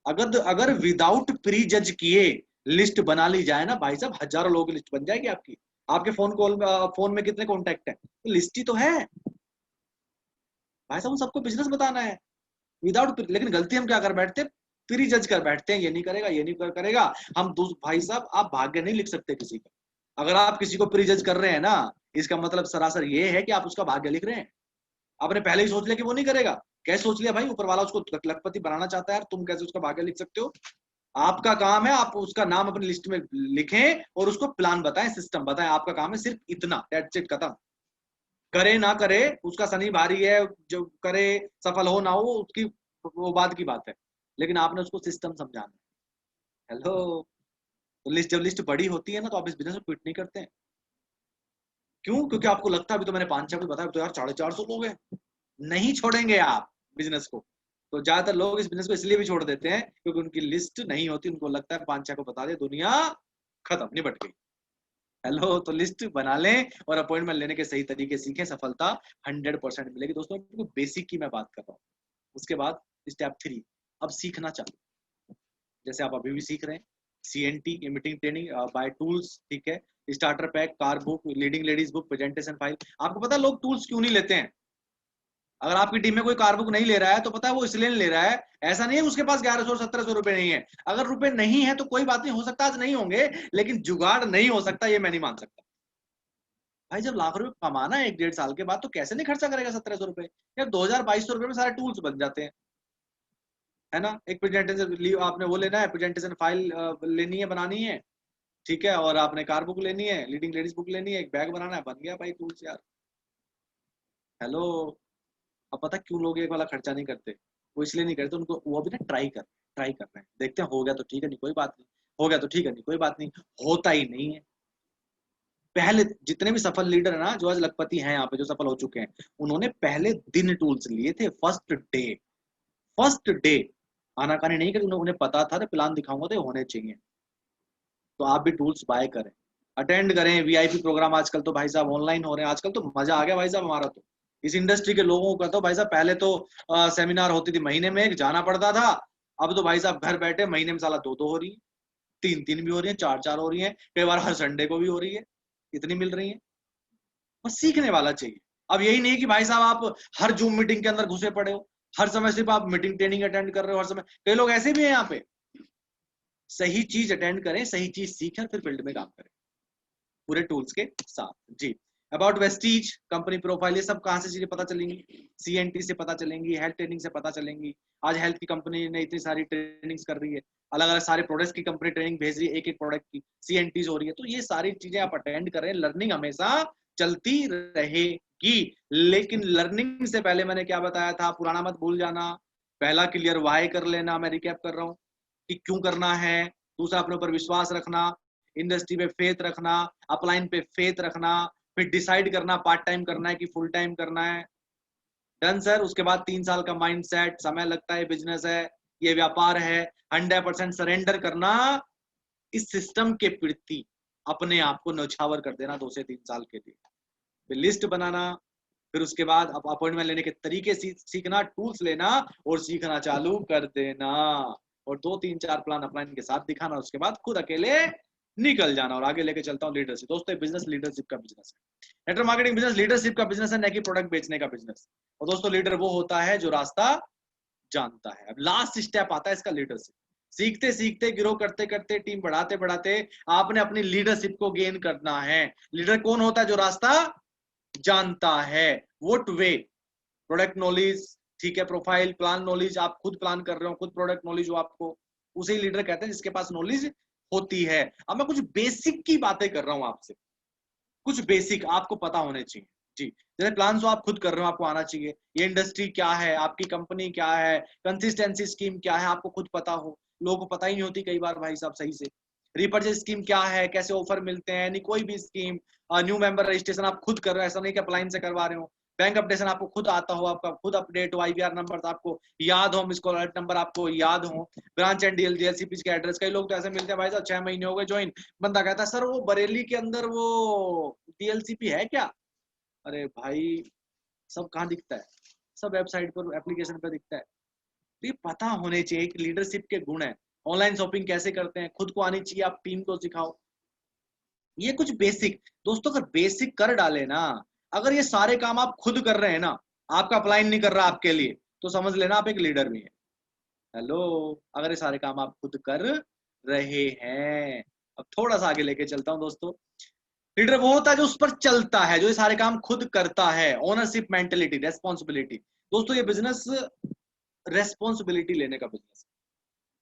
C: अगर विदाउट प्री जज किए लिस्ट बना ली जाए ना भाई साहब, हजारों लोगों की लिस्ट बन जाएगी आपकी। आपके फोन में कितने कॉन्टेक्ट है, तो लिस्ट ही तो है भाई साहब। सबको बिजनेस बताना है विदाउट। लेकिन गलती हम क्या कर बैठते हैं, प्री जज कर बैठते हैं, ये नहीं करेगा, ये नहीं करेगा। भाई साहब आप भाग्य नहीं लिख सकते किसी का, अगर आप किसी को प्रीजज कर रहे हैं ना, इसका मतलब सरासर ये है कि आप उसका भाग्य लिख रहे हैं। आपने पहले ही सोच लिया कि वो नहीं करेगा। कैसे सोच लिया भाई? ऊपर वाला उसको लखपति बनाना चाहता है यार, तुम कैसे उसका भाग्य लिख सकते हो? आपका काम है आप उसका नाम अपनी लिस्ट में लिखें और उसको प्लान बताएं, सिस्टम बताएं। आपका काम है सिर्फ इतना, दैट्स इट, खत्म। करे ना करे उसका शनि भारी है, जो करे सफल हो ना हो उसकी वो बाद की बात है, लेकिन आपने उसको सिस्टम समझाना है। हेलो, तो लिस्ट जब लिस्ट बड़ी होती है ना तो आप इस बिजनेस में क्विट नहीं करते हैं। क्यों? क्योंकि आपको लगता है अभी तो मैंने 5-6 को बताया, तो यार 450 लोग हैं, नहीं छोड़ेंगे आप बिजनेस को। तो ज्यादातर लोग इस बिजनेस को इसलिए भी छोड़ देते हैं क्योंकि उनकी लिस्ट नहीं होती, उनको लगता है 5-6 को बता दे दुनिया खत्म, निपट गई। हेलो, तो लिस्ट बना लें और अपॉइंटमेंट लेने के सही तरीके सीखें, सफलता 100% मिलेगी। दोस्तों बेसिक की मैं बात कर रहा हूँ। उसके बाद स्टेप 3, अब सीखना चाहिए। जैसे आप अभी भी सीख रहे हैं CNT meeting training bye tools, ठीक है, starter pack, car book, leading ladies book, presentation file. आपको पता है लोग टूल्स क्यों नहीं लेते हैं? अगर आपकी टीम में कोई कार बुक नहीं ले रहा है तो पता है वो इसलिए नहीं ले रहा है, ऐसा नहीं है उसके पास 1100-1700 रुपए नहीं है। अगर रुपए नहीं है तो कोई बात नहीं, हो सकता आज नहीं होंगे, लेकिन जुगाड़ नहीं हो सकता ये मैं नहीं मान सकता। भाई जब लाख रुपए कमाना है 1-1.5 साल के बाद तो कैसे नहीं खर्चा करेगा 1700 रुपए? यार 2000-2200 रुपए में सारे टूल्स बन जाते हैं, है ना। एक प्रेजेंटेशन आपने वो लेना है, प्रेजेंटेशन फाइल लेनी है, बनानी है, ठीक है, और आपने कार बुक लेनी है, लीडिंग लेडीज बुक लेनी है, एक बैग बनाना है, बन गया भाई टूल्स यार। हेलो, अब पता क्यों लोग एक वाला खर्चा नहीं करते? वो इसलिए नहीं करते, उनको वो अभी ना ट्राई कर रहे हैं, देखते हैं हो गया तो ठीक है, नहीं कोई बात नहीं, हो गया तो ठीक है, नहीं कोई बात नहीं, होता ही नहीं है। पहले जितने भी सफल लीडर है ना, जो आज लखपति हैं यहाँ पे, जो सफल हो चुके हैं, उन्होंने पहले दिन टूल्स लिए थे, फर्स्ट डे आनाकानी नहीं करी। उन्हें पता था प्लान दिखाऊंगा तो होने चाहिए। तो आप भी टूल्स बाय करें, अटेंड करें VIP प्रोग्राम। आजकल तो भाई साहब ऑनलाइन हो रहे हैं, आजकल तो मजा आ गया भाई साहब हमारा। तो इस इंडस्ट्री के लोगों का तो भाई साहब पहले तो सेमिनार होती थी महीने में एक, जाना पड़ता था। अब तो भाई साहब घर बैठे महीने में साला 2 हो रही है, 3 भी हो रही है, 4 हो रही है, कई बार हर संडे को भी हो रही है, इतनी मिल रही है। बस सीखने वाला चाहिए। अब यही नहीं कि भाई साहब आप हर जूम मीटिंग के अंदर घुसे पड़े हो, हर समय सिर्फ आप मीटिंग ट्रेनिंग अटेंड कर रहे हो हर समय। कई लोग ऐसे भी हैं यहाँ पे। सही चीज अटेंड करें, सही चीज सीखें, फिर फील्ड में काम करें पूरे टूल्स के साथ। जी, अबाउट वेस्टीज, कंपनी प्रोफाइल, ये सब कहाँ से चीजें पता चलेंगी? CNT से पता चलेंगी, हेल्थ ट्रेनिंग से पता चलेंगी। आज हेल्थ की कंपनी ने इतनी सारी ट्रेनिंग्स कर रही है, अलग अलग सारे प्रोडक्ट्स की कंपनी ट्रेनिंग भेज रही है, एक एक प्रोडक्ट की CNTs हो रही है। तो ये सारी चीजें आप अटेंड करें, लर्निंग हमेशा चलती रहेगी। लेकिन लर्निंग से पहले मैंने क्या बताया था? पुराना मत भूल जाना। पहला क्लियर वाई कर लेना, मैं रिकैप कर रहा हूँ कि क्यों करना है। दूसरा अपने ऊपर विश्वास रखना, इंडस्ट्री पे फेथ रखना, अपलाइन पे फेथ रखना, फिर डिसाइड करना पार्ट टाइम करना है कि फुल टाइम करना है। Done sir. उसके बाद 3 साल का माइंड सेट, समय लगता है, बिजनेस है, ये व्यापार है, 100% सरेंडर करना इस सिस्टम के प्रति, अपने आप को न्यौछावर कर देना 2 से 3 साल के लिए। फिर लिस्ट बनाना, फिर उसके बाद अपॉइंटमेंट लेने के तरीके सीखना, टूल्स लेना और सीखना चालू कर देना, और 2-3-4 प्लान अपलाइन के साथ दिखाना। उसके बाद खुद अकेले निकल जाना। और आगे लेके चलता हूँ लीडरशिप। दोस्तों बिजनेस लीडरशिप का बिजनेस है, नेटवर्क मार्केटिंग बिजनेस लीडरशिप का बिजनेस है, न कि प्रोडक्ट बेचने का बिजनेस। और दोस्तों लीडर वो होता है जो रास्ता जानता है। अब लास्ट स्टेप आता है इसका, लीडरशिप। सीखते सीखते, ग्रो करते करते, टीम बढ़ाते बढ़ाते आपने अपनी लीडरशिप को गेन करना है। लीडर कौन होता है? जो रास्ता जानता है। व्हाट वे, प्रोडक्ट नॉलेज, ठीक है, प्रोफाइल, प्लान नॉलेज, आप खुद प्लान कर रहे हो, खुद प्रोडक्ट नॉलेज हो आपको, उसे लीडर कहते हैं जिसके पास नॉलेज होती है। अब मैं कुछ बेसिक की बातें कर रहा हूं आपसे, कुछ बेसिक आपको पता होने चाहिए। जी, जैसे प्लान जो आप खुद कर रहे हो आपको आना चाहिए, ये इंडस्ट्री क्या है, आपकी कंपनी क्या है, कंसिस्टेंसी स्कीम क्या है, आपको खुद पता हो। लोगों को पता ही नहीं होती कई बार भाई साहब सही से। रिपर्चेज स्कीम क्या है, कैसे ऑफर मिलते हैं, नहीं कोई भी स्कीम। न्यू मेंबर रजिस्ट्रेशन आप खुद कर रहे हो, ऐसा नहीं कि अपलाइन से करवा रहे हो। बैंक अपडेशन आपको खुद आता हो, आपका खुद अपडेट हो, IVR नंबर आपको याद हो, मिसकॉल अलर्ट नंबर आपको याद हो, ब्रांच एंड DLCP के एड्रेस। कई लोग तो ऐसे मिलते हैं भाई साहब 6 महीने हो गए ज्वाइन, बंदा कहता है सर वो बरेली के अंदर वो DLCP है क्या? अरे भाई सब कहाँ दिखता है? सब वेबसाइट पर, एप्लीकेशन पर दिखता है। तो ये पता होने चाहिए कि लीडरशिप के गुण है। ऑनलाइन शॉपिंग कैसे करते हैं, खुद को आनी चाहिए, आप टीम को सिखाओ। ये कुछ बेसिक दोस्तों, अगर बेसिक कर डाले ना, अगर ये सारे काम आप खुद कर रहे हैं ना, आपका अपलाइन नहीं कर रहा आपके लिए, तो समझ लेना आप एक लीडर भी है। हेलो, अगर ये सारे काम आप खुद कर रहे हैं। अब थोड़ा सा आगे लेके चलता हूं दोस्तों। लीडर वो होता है जो उस पर चलता है, जो ये सारे काम खुद करता है। Ownership mentality, responsibility. दोस्तों ये बिजनेस रेस्पॉन्सिबिलिटी लेने का बिजनेस,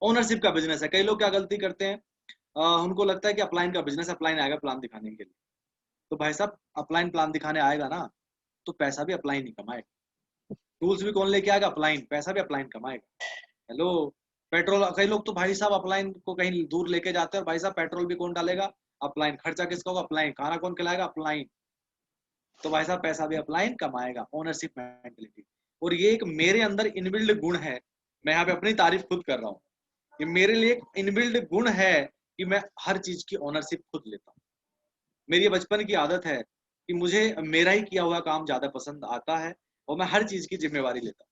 C: ओनरशिप का बिजनेस है। कई लोग क्या गलती करते हैं, उनको लगता है कि अपलाइन का बिजनेस, अपलाइन आएगा प्लान दिखाने के लिए। तो भाई साहब अपलाइन प्लान दिखाने आएगा ना, तो पैसा भी अपलाइन ही कमाएगा, टूल्स भी कौन लेके आएगा, अपलाइन, पैसा भी अपलाइन कमाएगा। हेलो, पेट्रोल, कई लोग तो भाई साहब अपलाइन को कहीं दूर लेके जाते हैं और भाई साहब पेट्रोल भी कौन डालेगा, अपलाइन, खर्चा किसका होगा, अपलाइन, खाना कौन खिलाएगा, अपलाइन। तो भाई साहब पैसा भी अपलाइन कमाएगा, ओनरशिप मेंटेलिटी। और ये एक मेरे अंदर इनबिल्ड गुण है, मैं यहाँ पे अपनी तारीफ खुद कर रहा हूँ, ये मेरे लिए एक इनबिल्ड गुण है कि मैं हर चीज की ओनरशिप खुद लेता हूँ। मेरी बचपन की आदत है कि मुझे मेरा ही किया हुआ काम ज्यादा पसंद आता है और मैं हर चीज की जिम्मेवारी लेता हूँ,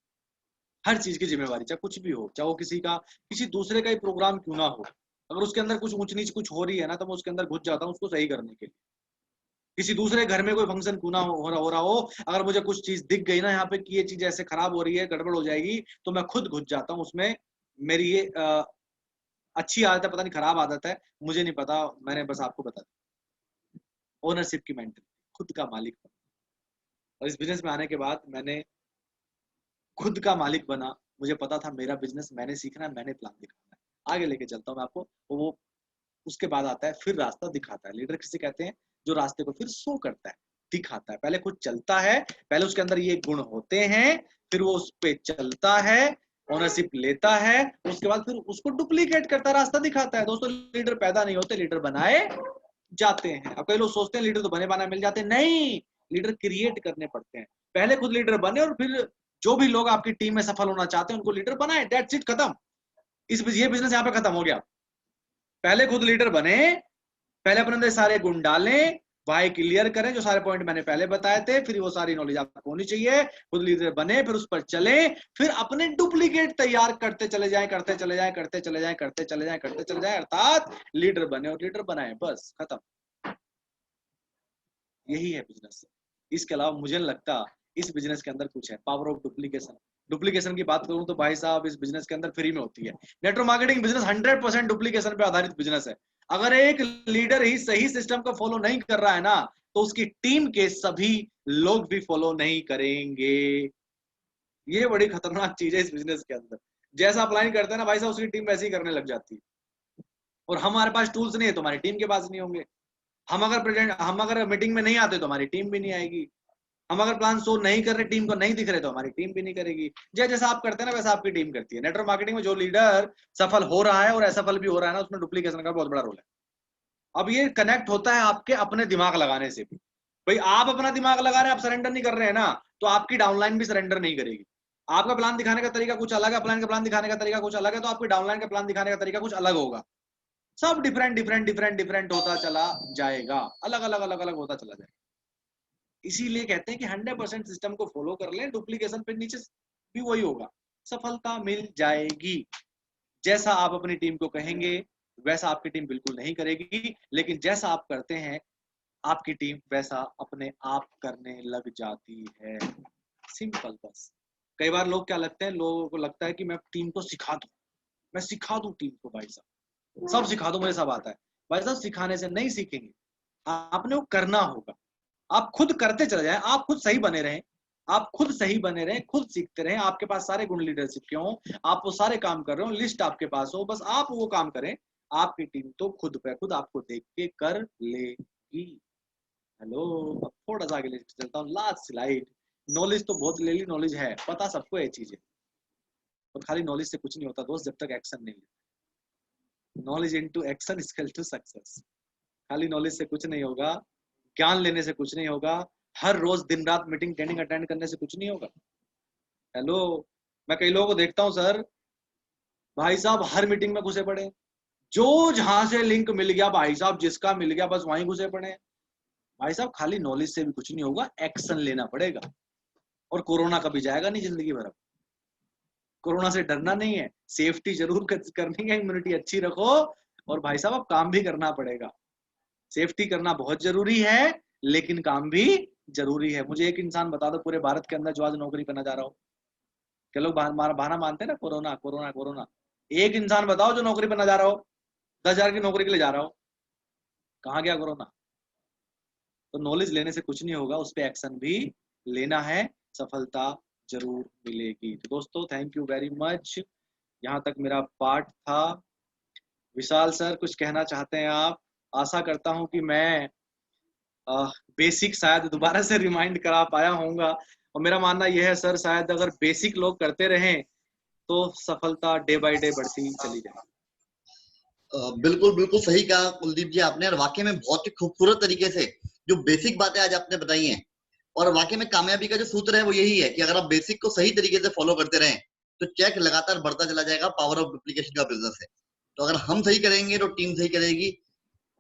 C: हर चीज की जिम्मेवारी, चाहे कुछ भी हो, चाहे वो किसी दूसरे का ही प्रोग्राम क्यों ना हो, अगर उसके अंदर कुछ ऊंच नीच कुछ हो रही है ना, तो मैं उसके अंदर घुस जाता हूँ उसको सही करने के लिए। किसी दूसरे घर में कोई फंक्शन क्यों ना हो रहा हो, अगर मुझे कुछ चीज दिख गई ना यहाँ पे कि ये चीज ऐसे खराब हो रही है, गड़बड़ हो जाएगी, तो मैं खुद घुस जाता हूँ उसमें। मेरी ये अच्छी आदत है, पता नहीं खराब आदत है, मुझे नहीं पता, मैंने बस आपको बता दिया। ओनरशिप की मेंटल, खुद का मालिक बना। और इस बिजनेस में आने के बाद मैंने खुद का मालिक बना, मुझे पता था मेरा बिजनेस मैंने सीखना है, मैंने प्लान दिखाना है। आगे लेके चलता हूँ मैं आपको। वो उसके बाद आता है फिर रास्ता दिखाता है। लीडर किसे कहते हैं, जो रास्ते को फिर शो करता है, दिखाता है। पहले खुद चलता है, पहले उसके अंदर ये गुण होते हैं, फिर वो उस पे चलता है, ओनरशिप लेता है, उसके बाद फिर उसको डुप्लीकेट करता है, रास्ता दिखाता है। दोस्तों लीडर पैदा नहीं होते, लीडर बनाए जाते हैं। अब कई लोग सोचते हैं लीडर तो बने बनाए मिल जाते हैं, नहीं, लीडर क्रिएट करने पड़ते हैं। पहले खुद लीडर बने और फिर जो भी लोग आपकी टीम में सफल होना चाहते हैं उनको लीडर बनाए, दैट्स इट, खत्म। ये बिजनेस यहाँ पे खत्म हो गया। पहले खुद लीडर बने, पहले अपने अंदर सारे गुण डालें, वाई क्लियर करें, जो सारे पॉइंट मैंने पहले बताए थे, फिर वो सारी नॉलेज आपको होनी चाहिए, खुद लीडर बने, फिर उस पर चले, फिर अपने डुप्लीकेट तैयार करते चले जाएं, करते चले जाएं, करते चले जाएं, करते चले जाएं, करते चले जाएं, अर्थात लीडर बने और लीडर बनाए, बस खत्म। यही है बिजनेस। इसके अलावा मुझे नहीं लगता इस बिजनेस के अंदर कुछ है। पावर ऑफ डुप्लीकेशन, डुप्लीकेशन की बात करूं तो भाई साहब इस बिजनेस के अंदर फ्री में होती है। नेटवर्क मार्केटिंग बिजनेस 100% डुप्लीकेशन पे आधारित बिजनेस है। अगर एक लीडर ही सही सिस्टम को फॉलो नहीं कर रहा है ना, तो उसकी टीम के सभी लोग भी फॉलो नहीं करेंगे। ये बड़ी खतरनाक चीज है इस बिजनेस के अंदर। जैसा अप्लाई करते हैं ना भाई साहब, उसकी टीम वैसे ही करने लग जाती है। और हमारे पास टूल्स नहीं है तो हमारी टीम के पास नहीं होंगे। हम अगर मीटिंग में नहीं आते तो हमारी टीम भी नहीं आएगी। हम अगर प्लान शो नहीं कर रहे, टीम को नहीं दिख रहे, तो हमारी टीम भी नहीं करेगी। जैसा आप करते हैं ना वैसा आपकी टीम करती है। नेटवर्क मार्केटिंग में जो लीडर सफल हो रहा है और असफल भी हो रहा है ना, उसमें डुप्लीकेशन का बहुत बड़ा रोल है। अब ये कनेक्ट होता है आपके अपने दिमाग लगाने से भी। भाई आप अपना दिमाग लगा रहे हैं, आप सरेंडर नहीं कर रहे हैं ना, तो आपकी डाउनलाइन भी सरेंडर नहीं करेगी। आपका प्लान दिखाने का तरीका कुछ अलग है, अपलाइन का प्लान दिखाने का तरीका कुछ अलग है, तो आपकी डाउनलाइन का प्लान दिखाने का तरीका कुछ अलग होगा। सब डिफरेंट डिफरेंट डिफरेंट डिफरेंट होता चला जाएगा, अलग अलग अलग अलग होता चला जाएगा। इसीलिए कहते हैं कि 100% सिस्टम को फॉलो कर लें, डुप्लीकेशन पे नीचे भी वही होगा, सफलता मिल जाएगी। जैसा आप अपनी टीम को कहेंगे वैसा आपकी टीम बिल्कुल नहीं करेगी, लेकिन जैसा आप करते हैं आपकी टीम वैसा अपने आप करने लग जाती है। सिंपल बस। कई बार लोग क्या लगते हैं, लोगों को लगता है कि मैं टीम को सिखा दूं, मैं सिखा दूं टीम को, भाई साहब सब सिखा दूं, मुझे सब आता है। भाई साहब सिखाने से नहीं सीखेंगे, आपने वो करना होगा। आप खुद करते चले जाएं, आप खुद सही बने रहें, आप खुद सही बने रहें, खुद सीखते रहें। आपके पास सारे गुण लीडरशिप के हों, आप वो सारे काम कर रहे हो, लिस्ट आपके पास हो, बस आप वो काम करें, आपकी टीम तो खुद पे खुद आपको देख के कर लेगी। हेलो, अब थोड़ा सा आगे लेके चलता हूँ, लास्ट स्लाइड। नॉलेज तो बहुत ले ली, नॉलेज है, पता सबको ये चीज है, और खाली नॉलेज से कुछ नहीं होता दोस्त, जब तक एक्शन नहीं लेते। Knowledge into action is equal to success. खाली नॉलेज से कुछ नहीं होगा, ज्ञान लेने से कुछ नहीं होगा, हर रोज दिन रात मीटिंग ट्रेनिंग अटेंड करने से कुछ नहीं होगा। हेलो, मैं कई लोगों को देखता हूँ सर, भाई साहब हर मीटिंग में घुसे पड़े, जो जहां से लिंक मिल गया भाई साहब, जिसका मिल गया बस वहीं घुसे पड़े। भाई साहब खाली नॉलेज से भी कुछ नहीं होगा, एक्शन लेना पड़ेगा। और कोरोना कभी जाएगा नहीं जिंदगी भर। कोरोना से डरना नहीं है, सेफ्टी जरूर करनी है, इम्यूनिटी अच्छी रखो, और भाई साहब अब काम भी करना पड़ेगा। सेफ्टी करना बहुत जरूरी है, लेकिन काम भी जरूरी है। मुझे एक इंसान बता दो पूरे भारत के अंदर जो आज नौकरी करना जा रहा हो। क्या लोग बहाना मानते हैं ना, कोरोना कोरोना कोरोना। एक इंसान बताओ जो नौकरी करना जा रहा हो, 10,000 की नौकरी के लिए जा रहा हो, कहाँ गया कोरोना? तो नॉलेज लेने से कुछ नहीं होगा, उस पर एक्शन भी लेना है, सफलता जरूर मिलेगी। तो दोस्तों थैंक यू वेरी मच, यहाँ तक मेरा पार्ट था। विशाल सर कुछ कहना चाहते हैं आप? आशा करता हूँ कि मैं बेसिक शायद दोबारा से रिमाइंड करा पाया होऊंगा, और मेरा मानना यह है सर, शायद अगर बेसिक लोग करते रहें तो सफलता डे बाय डे बढ़ती चली जाए।
A: बिल्कुल बिल्कुल सही कहा कुलदीप जी आपने, और वाकई में बहुत ही खूबसूरत तरीके से जो बेसिक बातें आज आपने बताई हैं, और वाकई में कामयाबी का जो सूत्र है वो यही है कि अगर आप बेसिक को सही तरीके से फॉलो करते रहें तो चेक लगातार बढ़ता चला जाएगा। पावर ऑफ डुप्लीकेशन का बिजनेस है। तो अगर हम सही करेंगे तो टीम सही करेगी,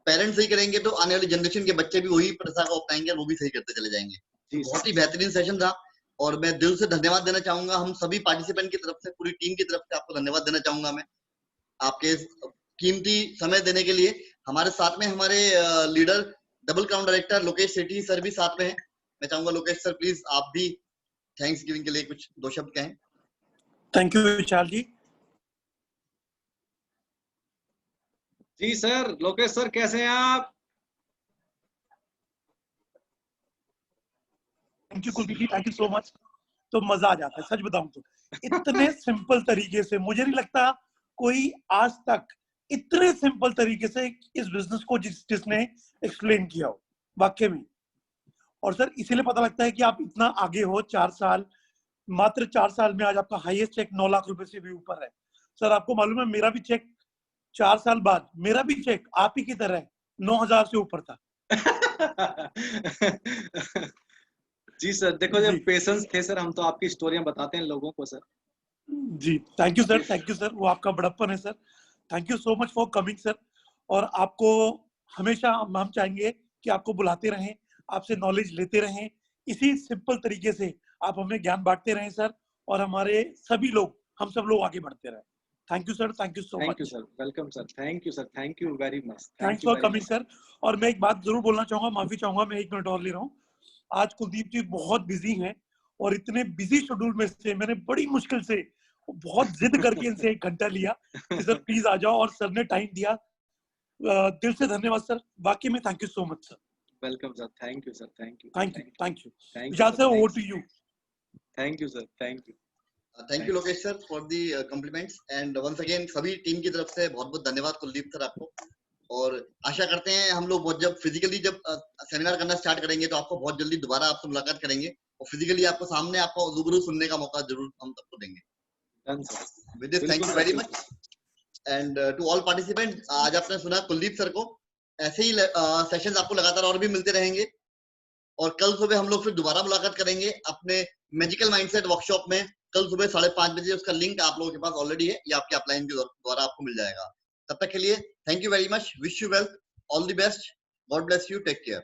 A: पेरेंट्स सही करेंगे तो आने वाली जनरेशन के बच्चे भी वही प्रथा को अपनाएंगे, वो भी सही करते चले जाएंगे।
C: जी
A: बहुत ही बेहतरीन सेशन था, और मैं दिल से धन्यवाद देना चाहूंगा हम सभी पार्टिसिपेंट की तरफ से, पूरी टीम की तरफ से आपको धन्यवाद देना चाहूंगा मैं, आपके कीमती समय देने के लिए। हमारे साथ में हमारे leader double crown director Lokesh Sethi sir भी साथ में हैं। मैं चाहूंगा लोकेश सर प्लीज आप भी थैंक्स गिविंग के लिए कुछ दो शब्द कहें।
D: Thank you Vishal ji.
C: जी सर, लोकेश सर कैसे हैं आप?
D: Thank you Kuldeep ji, thank you so much. तो मजा आ जाता है, सच बताऊं तो इतने सिंपल तरीके से मुझे नहीं लगता कोई आज तक इतने सिंपल तरीके से इस बिजनेस को जिसने एक्सप्लेन किया हो, वाकई में। और सर इसीलिए पता लगता है कि आप इतना आगे हो। 4 साल, मात्र 4 साल में आज आपका हाईएस्ट चेक 9 लाख रुपए से भी ऊपर है। सर आपको मालूम है मेरा भी चेक 4 साल बाद, मेरा भी चेक आप ही की तरह 9,000 से ऊपर था।
C: जी सर, देखो जब पेशेंस थे सर, हम तो आपकी स्टोरियां बताते हैं लोगों को सर।
D: जी thank you sir, thank you sir, वो आपका बड़प्पन है sir. Thank you so much for coming sir. और आपको हमेशा हम चाहेंगे कि आपको बुलाते रहें, आपसे नॉलेज लेते रहें, इसी सिंपल तरीके से आप हमें ज्ञान बांटते रहें सर, और हमारे सभी लोग, हम सब लोग आगे बढ़ते रहें। Thank you sir, thank you so much.
C: Thank you sir, welcome sir, thank you sir, thank you very much,
D: thanks for coming sir. और मैं एक बात जरूर बोलना चाहूंगा, माफी चाहूंगा, मैं 1 मिनट और ले रहा हूँ। आज कुलदीप जी बहुत बिजी हैं, और इतने बिजी शेड्यूल में से मैंने बड़ी मुश्किल से, बहुत जिद करके इनसे 1 घंटा लिया कि सर प्लीज आ जाओ, और सर ने टाइम दिया। दिल से धन्यवाद सर, वाकई में thank you so much sir.
C: Welcome sir, thank you sir, thank you,
D: thank you, thank you.
C: Thank
D: Vishal sir, over to you.
C: Thank you sir, thank you.
A: Thank you Lokesh sir for the compliments, and once again सभी team की तरफ से बहुत बहुत धन्यवाद Kuldeep sir आपको। और आशा करते हैं हम लोग बहुत जब फिजिकली जब सेमिनार करना स्टार्ट करेंगे तो आपको बहुत जल्दी दोबारा आपसे मुलाकात करेंगे, और फिजिकली आपको सामने आपको रूबरू सुनने का मौका जरूर हम सबको देंगे। With this thank you very much, and to all participant, आज आपने सुना कुलदीप सर को। ऐसे ही सेशंस आपको लगातार और भी मिलते रहेंगे, और कल सुबह हम लोग फिर दोबारा मुलाकात करेंगे अपने मैजिकल माइंडसेट वर्कशॉप में, कल सुबह 5:30 बजे। उसका लिंक आप लोगों के पास ऑलरेडी है, या आपके अपलाइन के द्वारा आपको मिल जाएगा। तब तक के लिए thank you very much, wish you wealth, all the best, god bless you, take care.